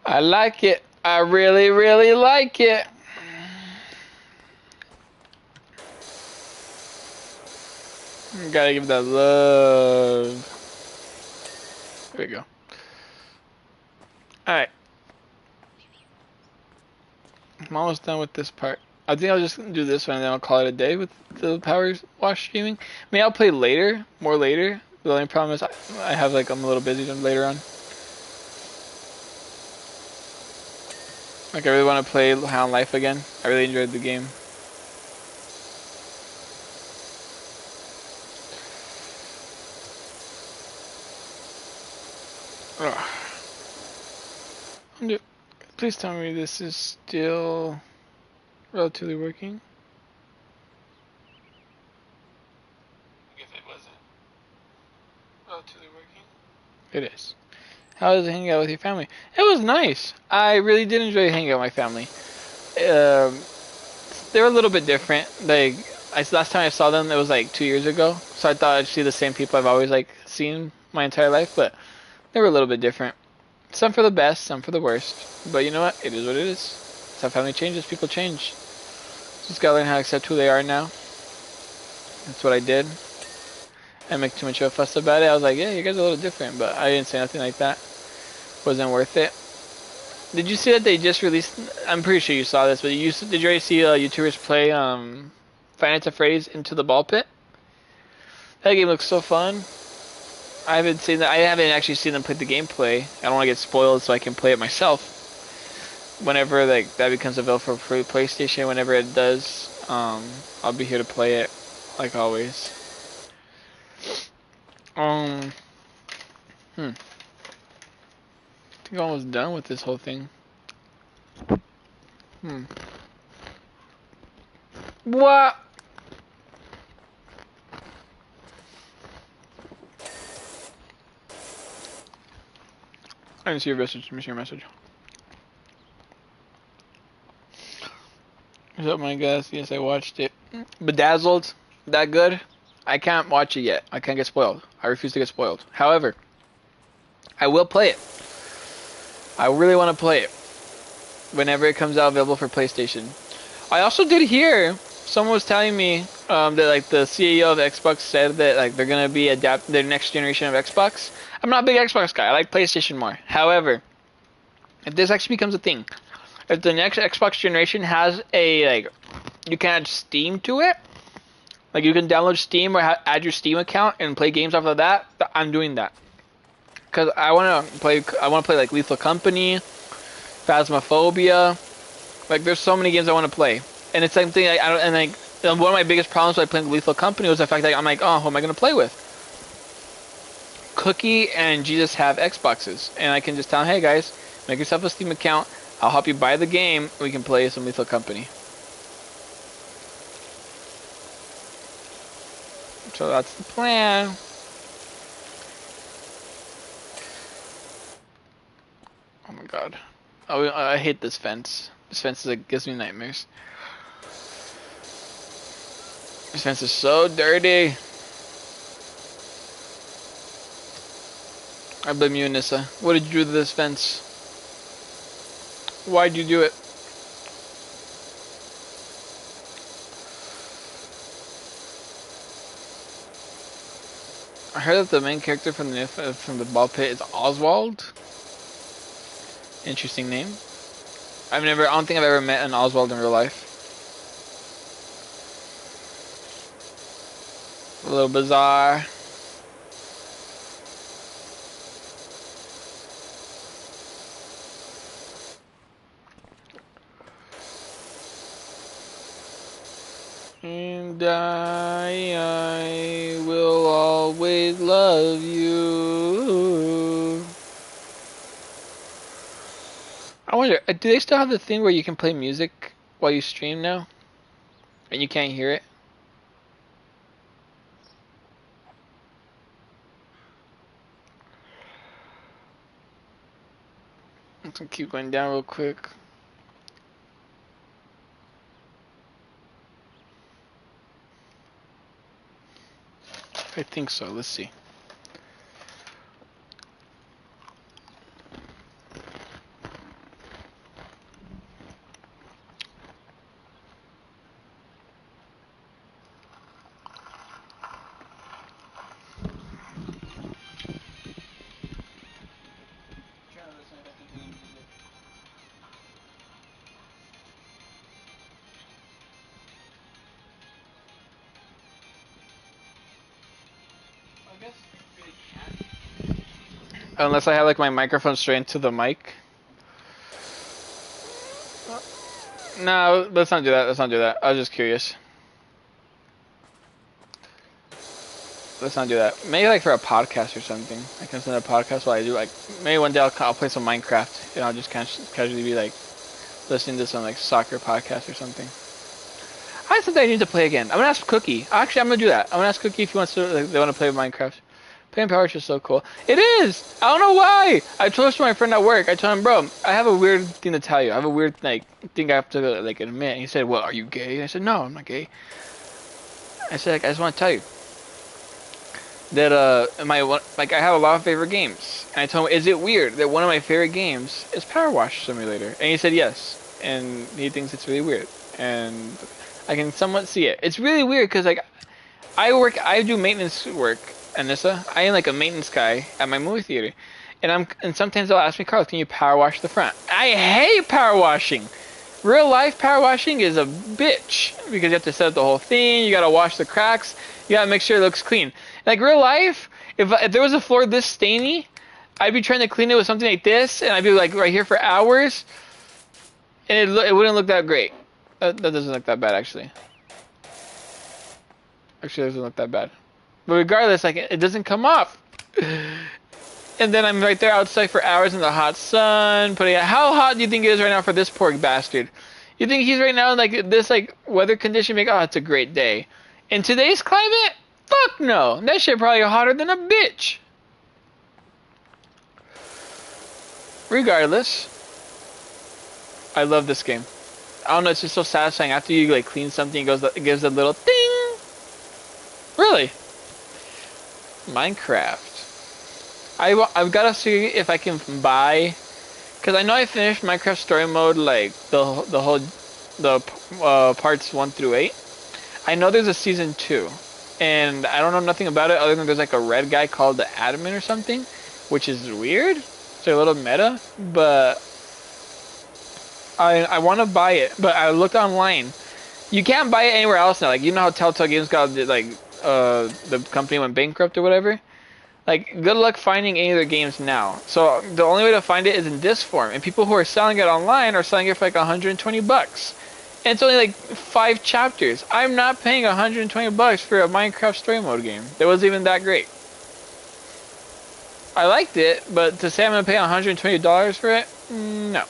I like it. I really, really like it. Gotta give that love. There we go. Alright. I'm almost done with this part. I think I'll just do this one and then I'll call it a day with the power wash streaming. I mean, I'll play later, more later. The only problem is I have like, I'm a little busy later on. Like, I really want to play High on Life again. I really enjoyed the game. Please tell me this is still relatively working. If it wasn't relatively working. It is. How was hanging out with your family? It was nice. I really did enjoy hanging out with my family. Um, they were a little bit different. Like last time I saw them, it was like 2 years ago. So I thought I'd see the same people I've always like seen my entire life, but they were a little bit different. Some for the best, some for the worst. But you know what? It is what it is. That's how family changes. People change. Just gotta learn how to accept who they are now. That's what I did. I didn't make too much of a fuss about it. I was like, yeah, you guys are a little different, but I didn't say nothing like that. Wasn't worth it. Did you see that they just released? I'm pretty sure you saw this, but did you already see YouTubers play Five Nights at Freddy's Into the Ball Pit? That game looks so fun. I haven't seen that. I haven't actually seen them play the gameplay. I don't want to get spoiled, so I can play it myself. Whenever like that becomes available for PlayStation, whenever it does, I'll be here to play it, like always. I think I'm almost done with this whole thing. What? I didn't see your message. Let me see your message. What's up, my guys? Yes, I watched it. Bedazzled? That good? I can't watch it yet. I can't get spoiled. I refuse to get spoiled. However, I will play it. I really want to play it whenever it comes out available for PlayStation. I also did hear someone was telling me that like the CEO of Xbox said that like they're gonna be adapting their next generation of Xbox. I'm not a big Xbox guy. I like PlayStation more. However, if this actually becomes a thing, if the next Xbox generation has a like, you can add Steam to it. Like you can download Steam or add your Steam account and play games off of that. I'm doing that because I want to play. I want to play like Lethal Company, Phasmophobia. Like there's so many games I want to play, and it's something I don't. And like one of my biggest problems with playing Lethal Company was the fact that I'm like, oh, who am I gonna play with? Cookie and Jesus have Xboxes, and I can just tell them, hey guys, make yourself a Steam account. I'll help you buy the game. And we can play some Lethal Company. So that's the plan. Oh my god. Oh, I hate this fence. This fence gives me nightmares. This fence is so dirty. I blame you, Anissa. What did you do to this fence? Why'd you do it? I heard that the main character from the ball pit is Oswald. Interesting name. I don't think I've ever met an Oswald in real life. A little bizarre. And I will always love you. I wonder, do they still have the thing where you can play music while you stream now? And you can't hear it? I'm gonna keep going down real quick. I think so. Let's see. Unless I have like my microphone straight into the mic. No, let's not do that. Let's not do that. I was just curious. Let's not do that. Maybe like for a podcast or something. I can send a podcast while I do like. Maybe one day I'll play some Minecraft and I'll just casually be like listening to some like soccer podcast or something. I think I need to play again. I'm gonna ask Cookie. Actually, I'm gonna do that. I'm gonna ask Cookie if he wants to. Like, they want to play Minecraft. Playing Power Wash is so cool. It is! I don't know why! I told this to my friend at work. I told him, bro, I have a weird thing to tell you. I have a weird, like, thing I have to, like, admit. And he said, well, are you gay? And I said, no, I'm not gay. I said, like, I just want to tell you that, I have a lot of favorite games. And I told him, is it weird that one of my favorite games is Power Wash Simulator? And he said, yes. And he thinks it's really weird. And I can somewhat see it. It's really weird because, like, I do maintenance work, Anissa. I am like a maintenance guy at my movie theater, and sometimes they'll ask me, Carlos, can you power wash the front? I hate power washing. Real life power washing is a bitch because you have to set up the whole thing. You gotta wash the cracks. You gotta make sure it looks clean. Like real life, if there was a floor this stainy, I'd be trying to clean it with something like this, and I'd be like right here for hours, and it wouldn't look that great. That doesn't look that bad actually. Actually, it doesn't look that bad. But regardless, like, it doesn't come off. And then I'm right there outside for hours in the hot sun, putting it. How hot do you think it is right now for this poor bastard? You think he's right now in, like, this, like, weather condition? Make, oh, it's a great day. In today's climate? Fuck no. That shit probably hotter than a bitch. Regardless, I love this game. I don't know, it's just so satisfying. After you, like, clean something, it gives a little ding. Really? Minecraft. I've got to see if I can buy, because I know I finished Minecraft Story Mode, like the parts 1 through 8. I know there's a season 2, and I don't know nothing about it other than there's like a red guy called the admin or something, which is weird. It's a little meta, but I want to buy it. But I looked online. You can't buy it anywhere else now. Like, you know how Telltale Games got, like, the company went bankrupt or whatever? Like, good luck finding any of their games now. So, the only way to find it is in this form. And people who are selling it online are selling it for like 120 bucks. And it's only like 5 chapters. I'm not paying 120 bucks for a Minecraft Story Mode game. That wasn't even that great. I liked it, but to say I'm going to pay $120 for it? No.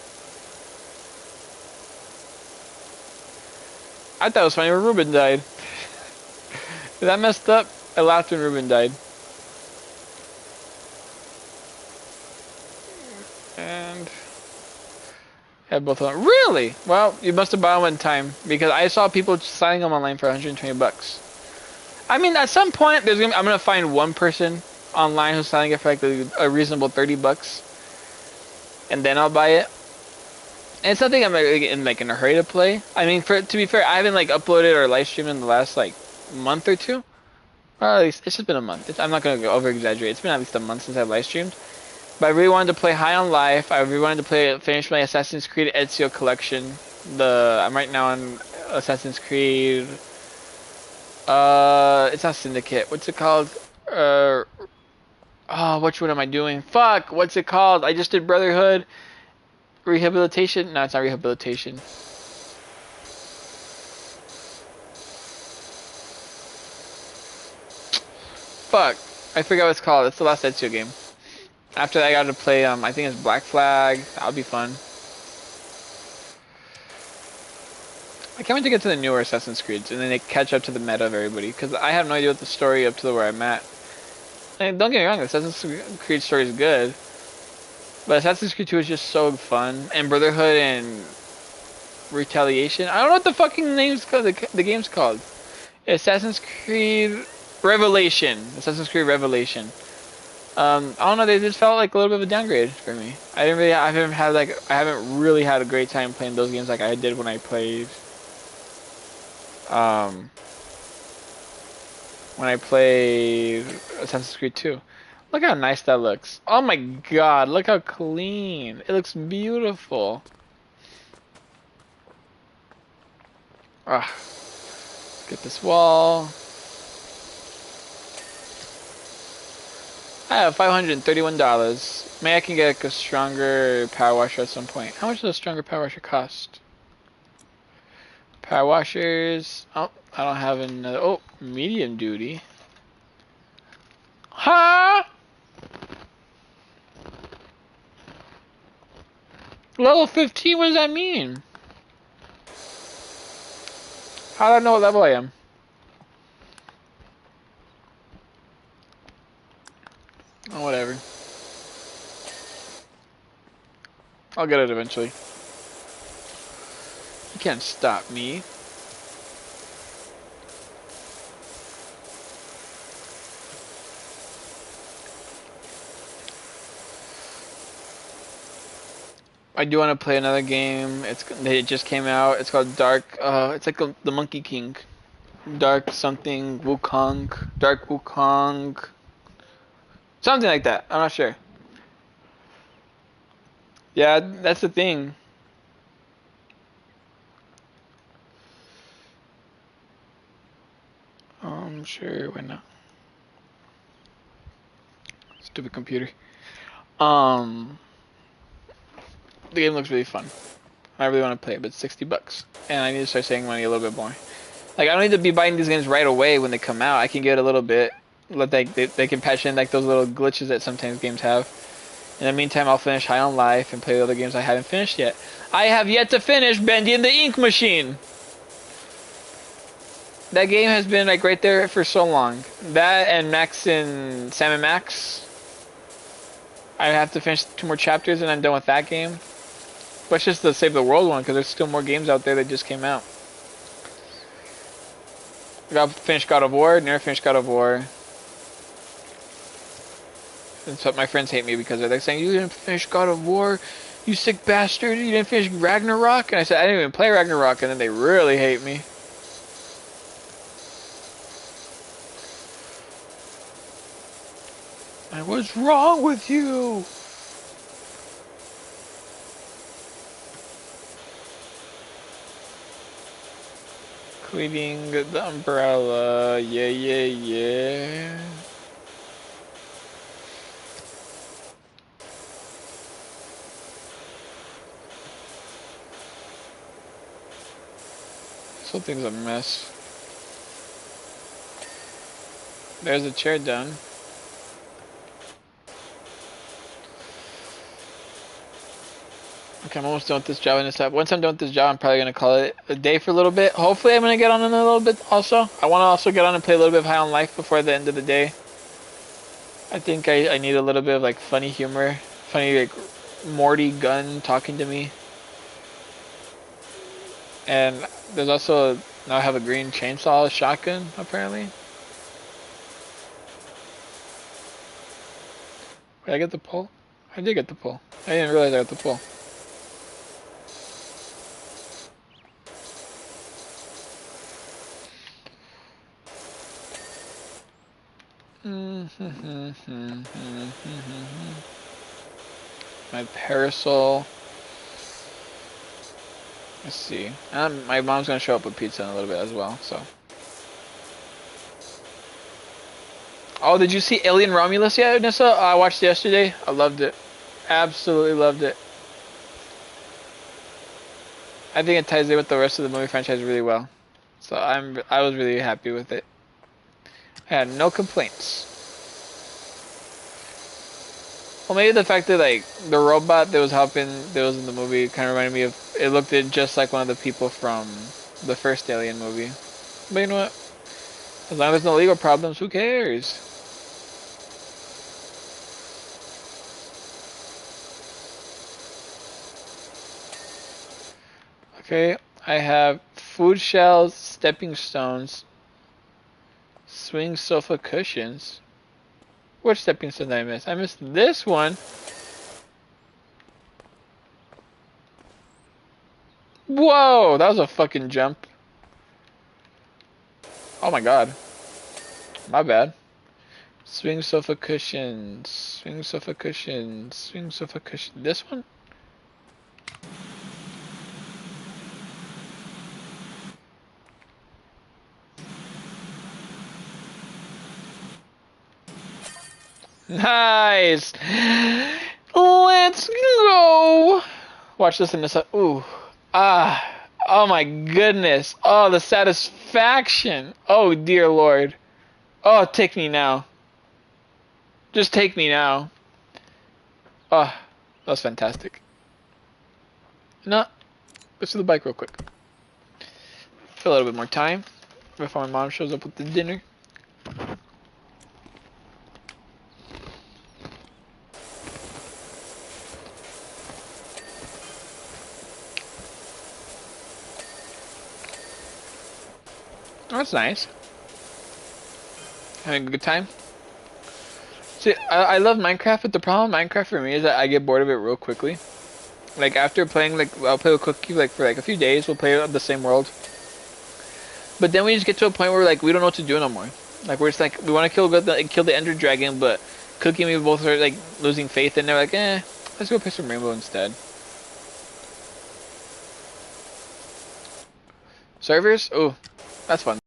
I thought it was funny when Ruben died. Is that messed up? I laughed when Ruben died. And had both of them. Really? Well, you must have bought them in time because I saw people signing them online for 120 bucks. I mean, at some point, I'm gonna find one person online who's selling it for like a reasonable 30 bucks, and then I'll buy it. And it's nothing I'm in a hurry to play. I mean, to be fair, I haven't like uploaded or live streamed in the last like month or two. Or at least it's just been a month. I'm not gonna over exaggerate. It's been at least a month since I've live streamed. But I really wanted to play High on Life. I really wanted to finish my Assassin's Creed Ezio collection. I'm right now on Assassin's Creed. It's not Syndicate. What's it called? Which one am I doing? Fuck, what's it called? I just did Brotherhood. Rehabilitation? No, it's not Rehabilitation. Fuck, I forgot what it's called. It's the last Ezio game. After that, I got to play, I think it's Black Flag. That'll be fun. I can't wait to get to the newer Assassin's Creeds, and then they catch up to the meta of everybody, because I have no idea what the story up to where I'm at. And don't get me wrong, Assassin's Creed story is good, but Assassin's Creed 2 is just so fun, and Brotherhood and Retaliation. I don't know what the fucking name's called. The game's called Assassin's Creed Revelation. Assassin's Creed Revelation. I don't know. They just felt like a little bit of a downgrade for me. I haven't really had a great time playing those games like I did when I played. When I played Assassin's Creed 2. Look how nice that looks. Oh my god, look how clean. It looks beautiful. Get this wall. I have $531. Maybe I can get a stronger power washer at some point. How much does a stronger power washer cost? Power washers. Oh, I don't have another. Oh, medium duty. Huh? Level 15? What does that mean? How do I know what level I am? Oh, whatever. I'll get it eventually. You can't stop me. I do want to play another game. It just came out. It's called Dark. It's like the Monkey King. Dark something Wukong. Dark Wukong. Something like that. I'm not sure. Yeah, that's the thing. Sure, why not? Stupid computer. The game looks really fun. I really want to play it, but it's $60, and I need to start saving money a little bit more. Like, I don't need to be buying these games right away when they come out. I can get a little bit. Let they can patch in like those little glitches that sometimes games have. In the meantime, I'll finish High on Life and play the other games I haven't finished yet. I have yet to finish Bendy and the Ink Machine. That game has been like right there for so long. That and Max and Sam & Max. I have to finish 2 more chapters and I'm done with that game. But it's just the Save the World one because there's still more games out there that just came out. I got finished God of War, never finished God of War. That's what my friends hate me because they're saying, you didn't finish God of War, you sick bastard, you didn't finish Ragnarok? And I said, I didn't even play Ragnarok, and then they really hate me. What's wrong with you? Cleaning the umbrella, yeah, yeah, yeah. This whole thing's a mess. There's a chair done. Okay, I'm almost done with this job in this app. Once I'm done with this job, I'm probably going to call it a day for a little bit. Hopefully I'm going to get on in a little bit also. I want to also get on and play a little bit of High on Life before the end of the day. I think I need a little bit of like funny humor. Funny like Morty Gunn talking to me. And there's also, now I have a green chainsaw shotgun apparently. Did I get the pull? I did get the pull. I didn't realize I got the pull. My parasol. Let's see. My mom's gonna show up with pizza in a little bit as well, so. Oh, did you see Alien Romulus yet, Nissa? I watched it yesterday. I loved it. Absolutely loved it. I think it ties in with the rest of the movie franchise really well. So I was really happy with it. I had no complaints. Well, maybe the fact that like the robot that was helping, that was in the movie, kind of reminded me of. It looked just like one of the people from the first Alien movie. But you know what? As long as there's no legal problems, who cares? Okay, I have food shells, stepping stones, swing sofa cushions. Which stepping stone did I miss? I missed this one. Whoa, that was a fucking jump. Oh my god. My bad. Swing sofa cushions, swing sofa cushions, swing sofa cushion. This one? Nice! Let's go! Watch this in this. Ooh. Ah. Oh my goodness. Oh, the satisfaction. Oh, dear Lord. Oh, take me now. Just take me now. Oh, that was fantastic. No. Let's do the bike real quick. For a little bit more time before my mom shows up with the dinner. Oh, that's nice. Having a good time. See, I love Minecraft, but the problem with Minecraft for me is that I get bored of it real quickly. Like after playing, like I'll play with Cookie like for like a few days. We'll play the same world, but then we just get to a point where like we don't know what to do no more. Like we're just like we want to kill the Ender Dragon, but Cookie and me both are like losing faith, and they're like, let's go play some Rainbow instead. Servers? Oh, that's fun.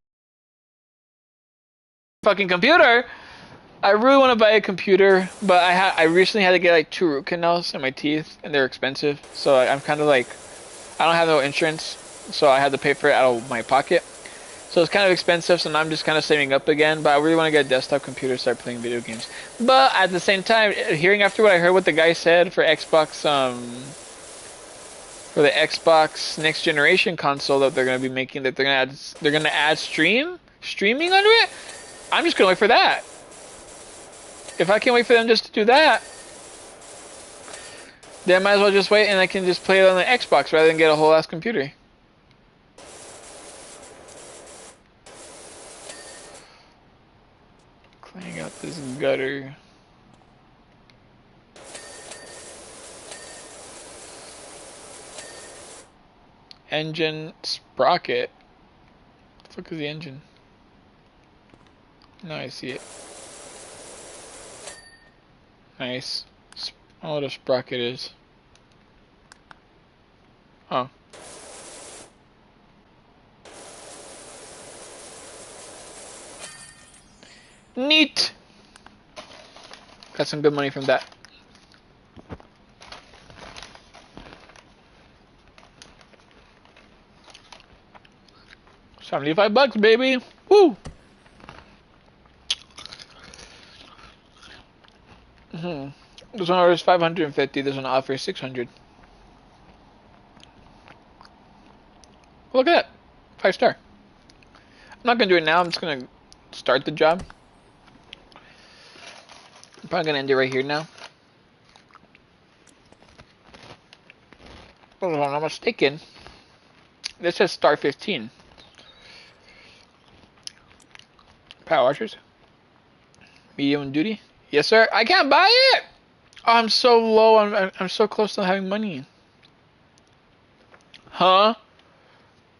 Fucking computer! I really want to buy a computer, but I recently had to get like 2 root canals in my teeth, and they're expensive. So I'm kind of like, I don't have no insurance, so I had to pay for it out of my pocket. So it's kind of expensive, so now I'm just kind of saving up again. But I really want to get a desktop computer to start playing video games. But at the same time, hearing after what I heard what the guy said for Xbox, for the Xbox next generation console that they're gonna be making, that they're gonna add streaming under it. I'm just gonna wait for that. If I can't wait for them just to do that, then I might as well just wait and I can just play it on the Xbox rather than get a whole ass computer. Cleaning out this gutter. Engine sprocket. What the fuck is the engine? Now I see it. Nice. I don't know what a sprocket is. Oh. Neat! Got some good money from that. $75, baby! Woo! This one offers 550. This one offers 600. Look at that, 5-star. I'm not gonna do it now. I'm just gonna start the job. I'm probably gonna end it right here now. If I'm not mistaken, this says star 15. Power washers. Medium duty. Yes, sir. I can't buy it. Oh, I'm so low. I'm so close to having money. Huh?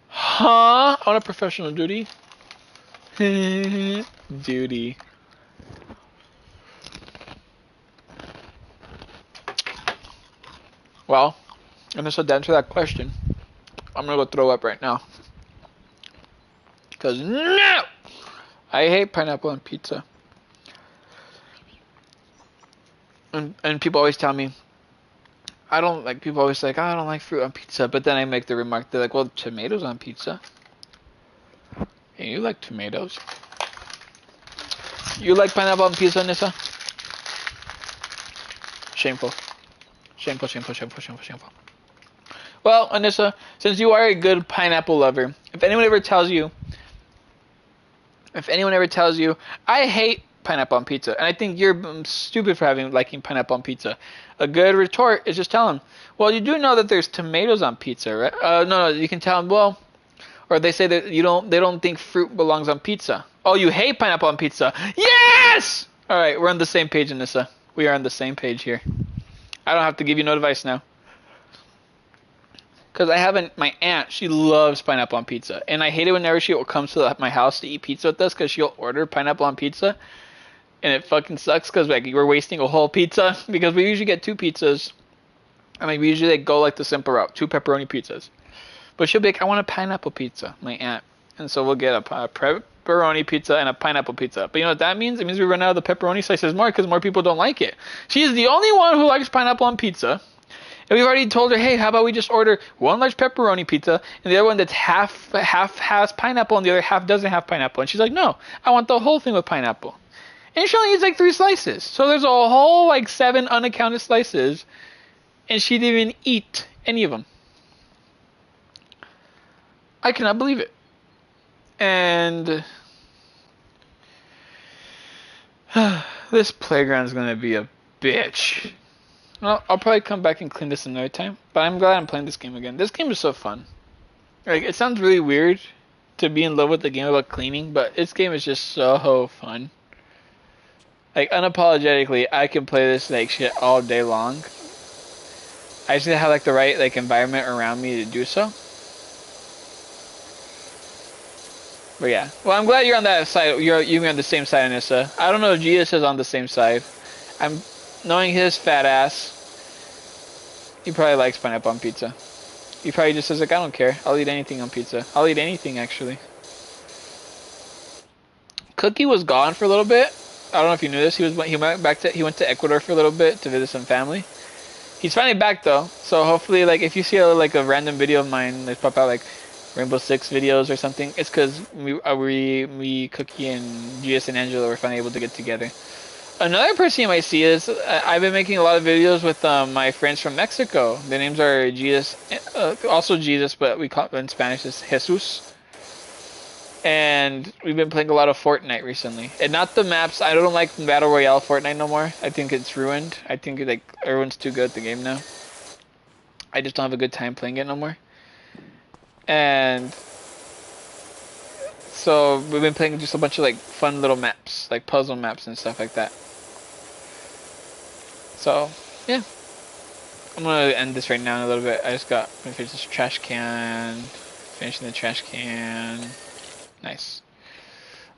Huh? I want a professional duty. Duty. Well, and this will answer that question. I'm gonna go throw up right now. Cause no, I hate pineapple on pizza. And people always tell me, I don't like, people always like, oh, I don't like fruit on pizza. But then I make the remark, they're like, well, tomatoes on pizza. Hey, you like tomatoes? You like pineapple on pizza, Nissa? Shameful. Shameful, shameful, shameful, shameful, shameful. Well, Anissa, since you are a good pineapple lover, if anyone ever tells you, I hate pineapple on pizza, and I think you're stupid for liking pineapple on pizza, a good retort is just tell them, well, you do know that there's tomatoes on pizza, right? No, you can tell them, well, or they say that they don't think fruit belongs on pizza. Oh, you hate pineapple on pizza? Yes! All right, we're on the same page, Anissa. We are on the same page here. I don't have to give you no advice now. Because my aunt, she loves pineapple on pizza. And I hate it whenever she comes to my house to eat pizza with us because she'll order pineapple on pizza. And it fucking sucks because like we're wasting a whole pizza. Because we usually get 2 pizzas. I mean, we usually go like the simple route, 2 pepperoni pizzas. But she'll be like, I want a pineapple pizza, my aunt. And so we'll get a pepperoni pizza and a pineapple pizza. But you know what that means? It means we run out of the pepperoni slices more because more people don't like it. She's the only one who likes pineapple on pizza. And we've already told her, hey, how about we just order 1 large pepperoni pizza and the other one that's half has pineapple and the other half doesn't have pineapple. And she's like, no, I want the whole thing with pineapple. And she only eats like 3 slices. So there's a whole like 7 unaccounted slices. And she didn't even eat any of them. I cannot believe it. And this playground is going to be a bitch. Well, I'll probably come back and clean this another time. But I'm glad I'm playing this game again. This game is so fun. Like, it sounds really weird to be in love with the game about cleaning, but this game is just so fun. Like, unapologetically, I can play this like shit all day long. I just need to have like the right like environment around me to do so. But yeah, well, I'm glad you're on that side. You're on the same side, Anissa. I don't know if Jesus is on the same side. I'm knowing his fat ass. He probably likes pineapple on pizza. He probably just says like, I don't care. I'll eat anything on pizza. I'll eat anything actually. Cookie was gone for a little bit. I don't know if you knew this. He went to Ecuador for a little bit to visit some family. He's finally back though. So hopefully, like if you see like a random video of mine that pop out like Rainbow Six videos or something, it's because me, Cookie, and GS and Angela were finally able to get together. Another person you might see is I've been making a lot of videos with my friends from Mexico. Their names are Jesus, also Jesus, but we call it in Spanish as Jesus. And we've been playing a lot of Fortnite recently. And not the maps. I don't like Battle Royale Fortnite no more. I think it's ruined. I think like everyone's too good at the game now. I just don't have a good time playing it no more. And so we've been playing just a bunch of like fun little maps, like puzzle maps and stuff like that. So yeah, I'm gonna end this right now in a little bit. I just got finish this trash can, finishing the trash can. Nice.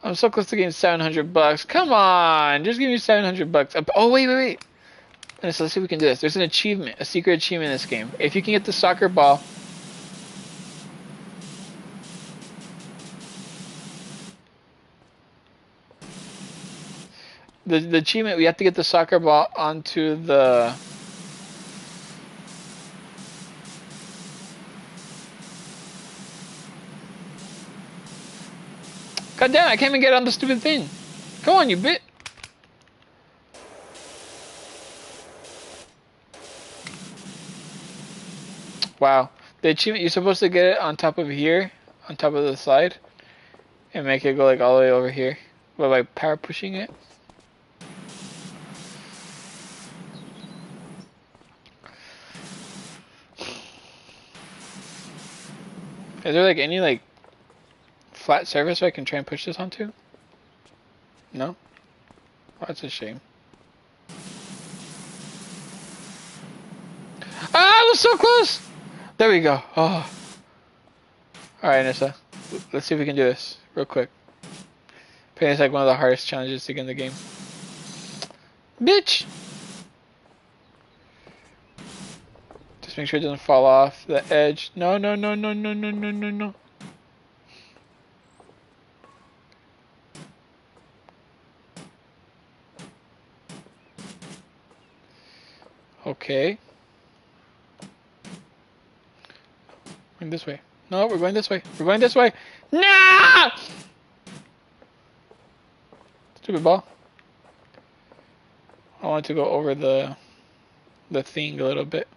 I'm so close to getting $700. Come on, just give me $700. Oh wait. So let's see if we can do this. There's an achievement, a secret achievement in this game. If you can get the soccer ball. The achievement, we have to get the soccer ball onto the... God damn, I can't even get on the stupid thing. Come on, you bit. Wow. The achievement, you're supposed to get it on top of here, on top of the slide, and make it go like all the way over here, but by power pushing it. Is there like any like flat surface I can try and push this onto? No? Oh, that's a shame. Ah, I was so close! There we go. Oh. Alright, Nissa. Let's see if we can do this real quick. Apparently it's like one of the hardest challenges to get in the game. Bitch! Just make sure it doesn't fall off the edge. No. Okay. Going this way. No, we're going this way. We're going this way. Nah! Stupid ball. I want to go over the thing a little bit.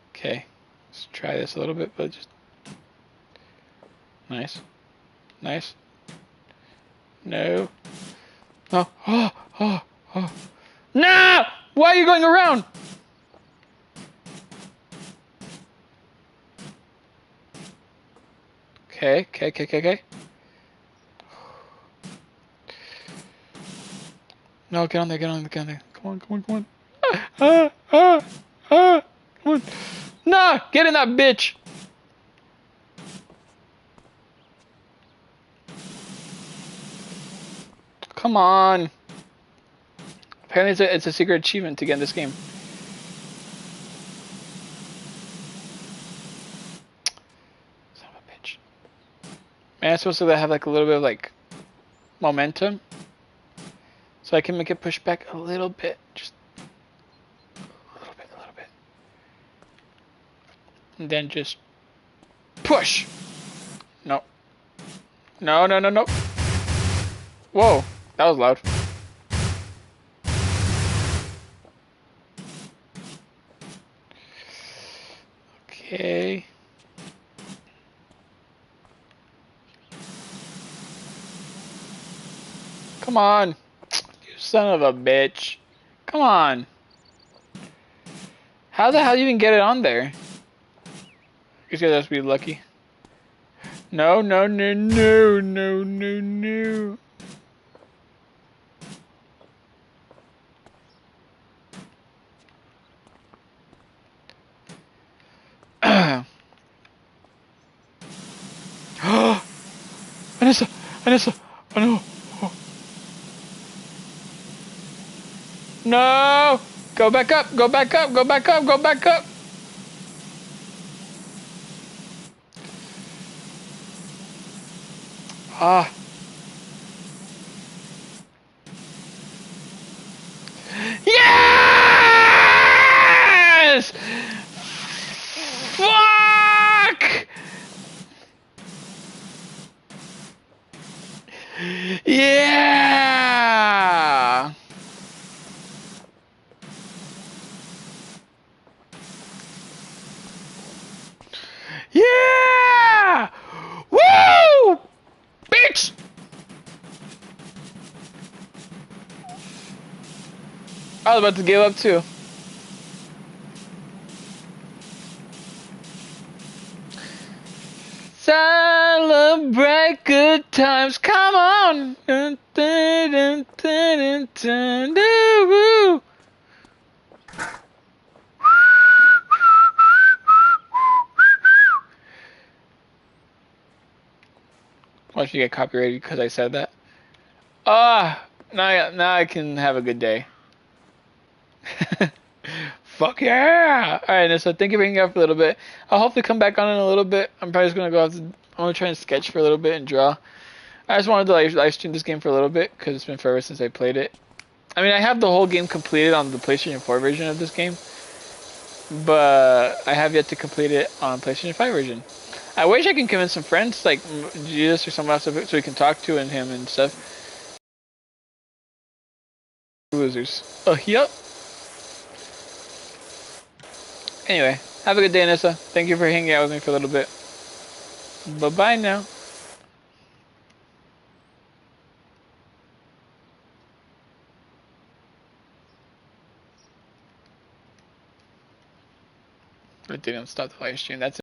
Okay. Let's try this a little bit, but just... Nice. Nice. No. No. Oh. No! Why are you going around? Okay. No, get on there. Come on. Come on. Nah, get in that bitch. Come on. Apparently it's a secret achievement to get in this game. Son of a bitch. Man, I'm supposed to have like a little bit of like momentum. So I can make it push back a little bit. Just a little bit. And then just push. No. Whoa, that was loud. Okay. Come on. You son of a bitch. Come on. How the hell do you even get it on there? You guys have to be lucky. No, no, no, no, no, no, no. Anissa! Anissa! Oh no! Oh. No! Go back up! Go back up! Go back up! Go back up! Ah. Yes! Fuck! Yeah! Yeah! Woo! Bitch! I was about to give up too. Celebrate good times, come on! Dun, dun, dun, dun, dun, dun, woo. Watch you get copyrighted because I said that. Ah, now I can have a good day. Fuck yeah! Alright, so thank you for hanging out for a little bit. I'll hopefully come back on in a little bit. I'm probably just gonna go out I'm gonna try and sketch for a little bit and draw. I just wanted to live stream this game for a little bit because it's been forever since I played it. I mean, I have the whole game completed on the PlayStation 4 version of this game, but I have yet to complete it on PlayStation 5 version. I wish I can convince some friends, like Jesus or someone else, so we can talk to him and stuff. Losers. Oh, yep. Anyway, have a good day, Anissa. Thank you for hanging out with me for a little bit. Bye-bye now. I didn't stop the live stream. That's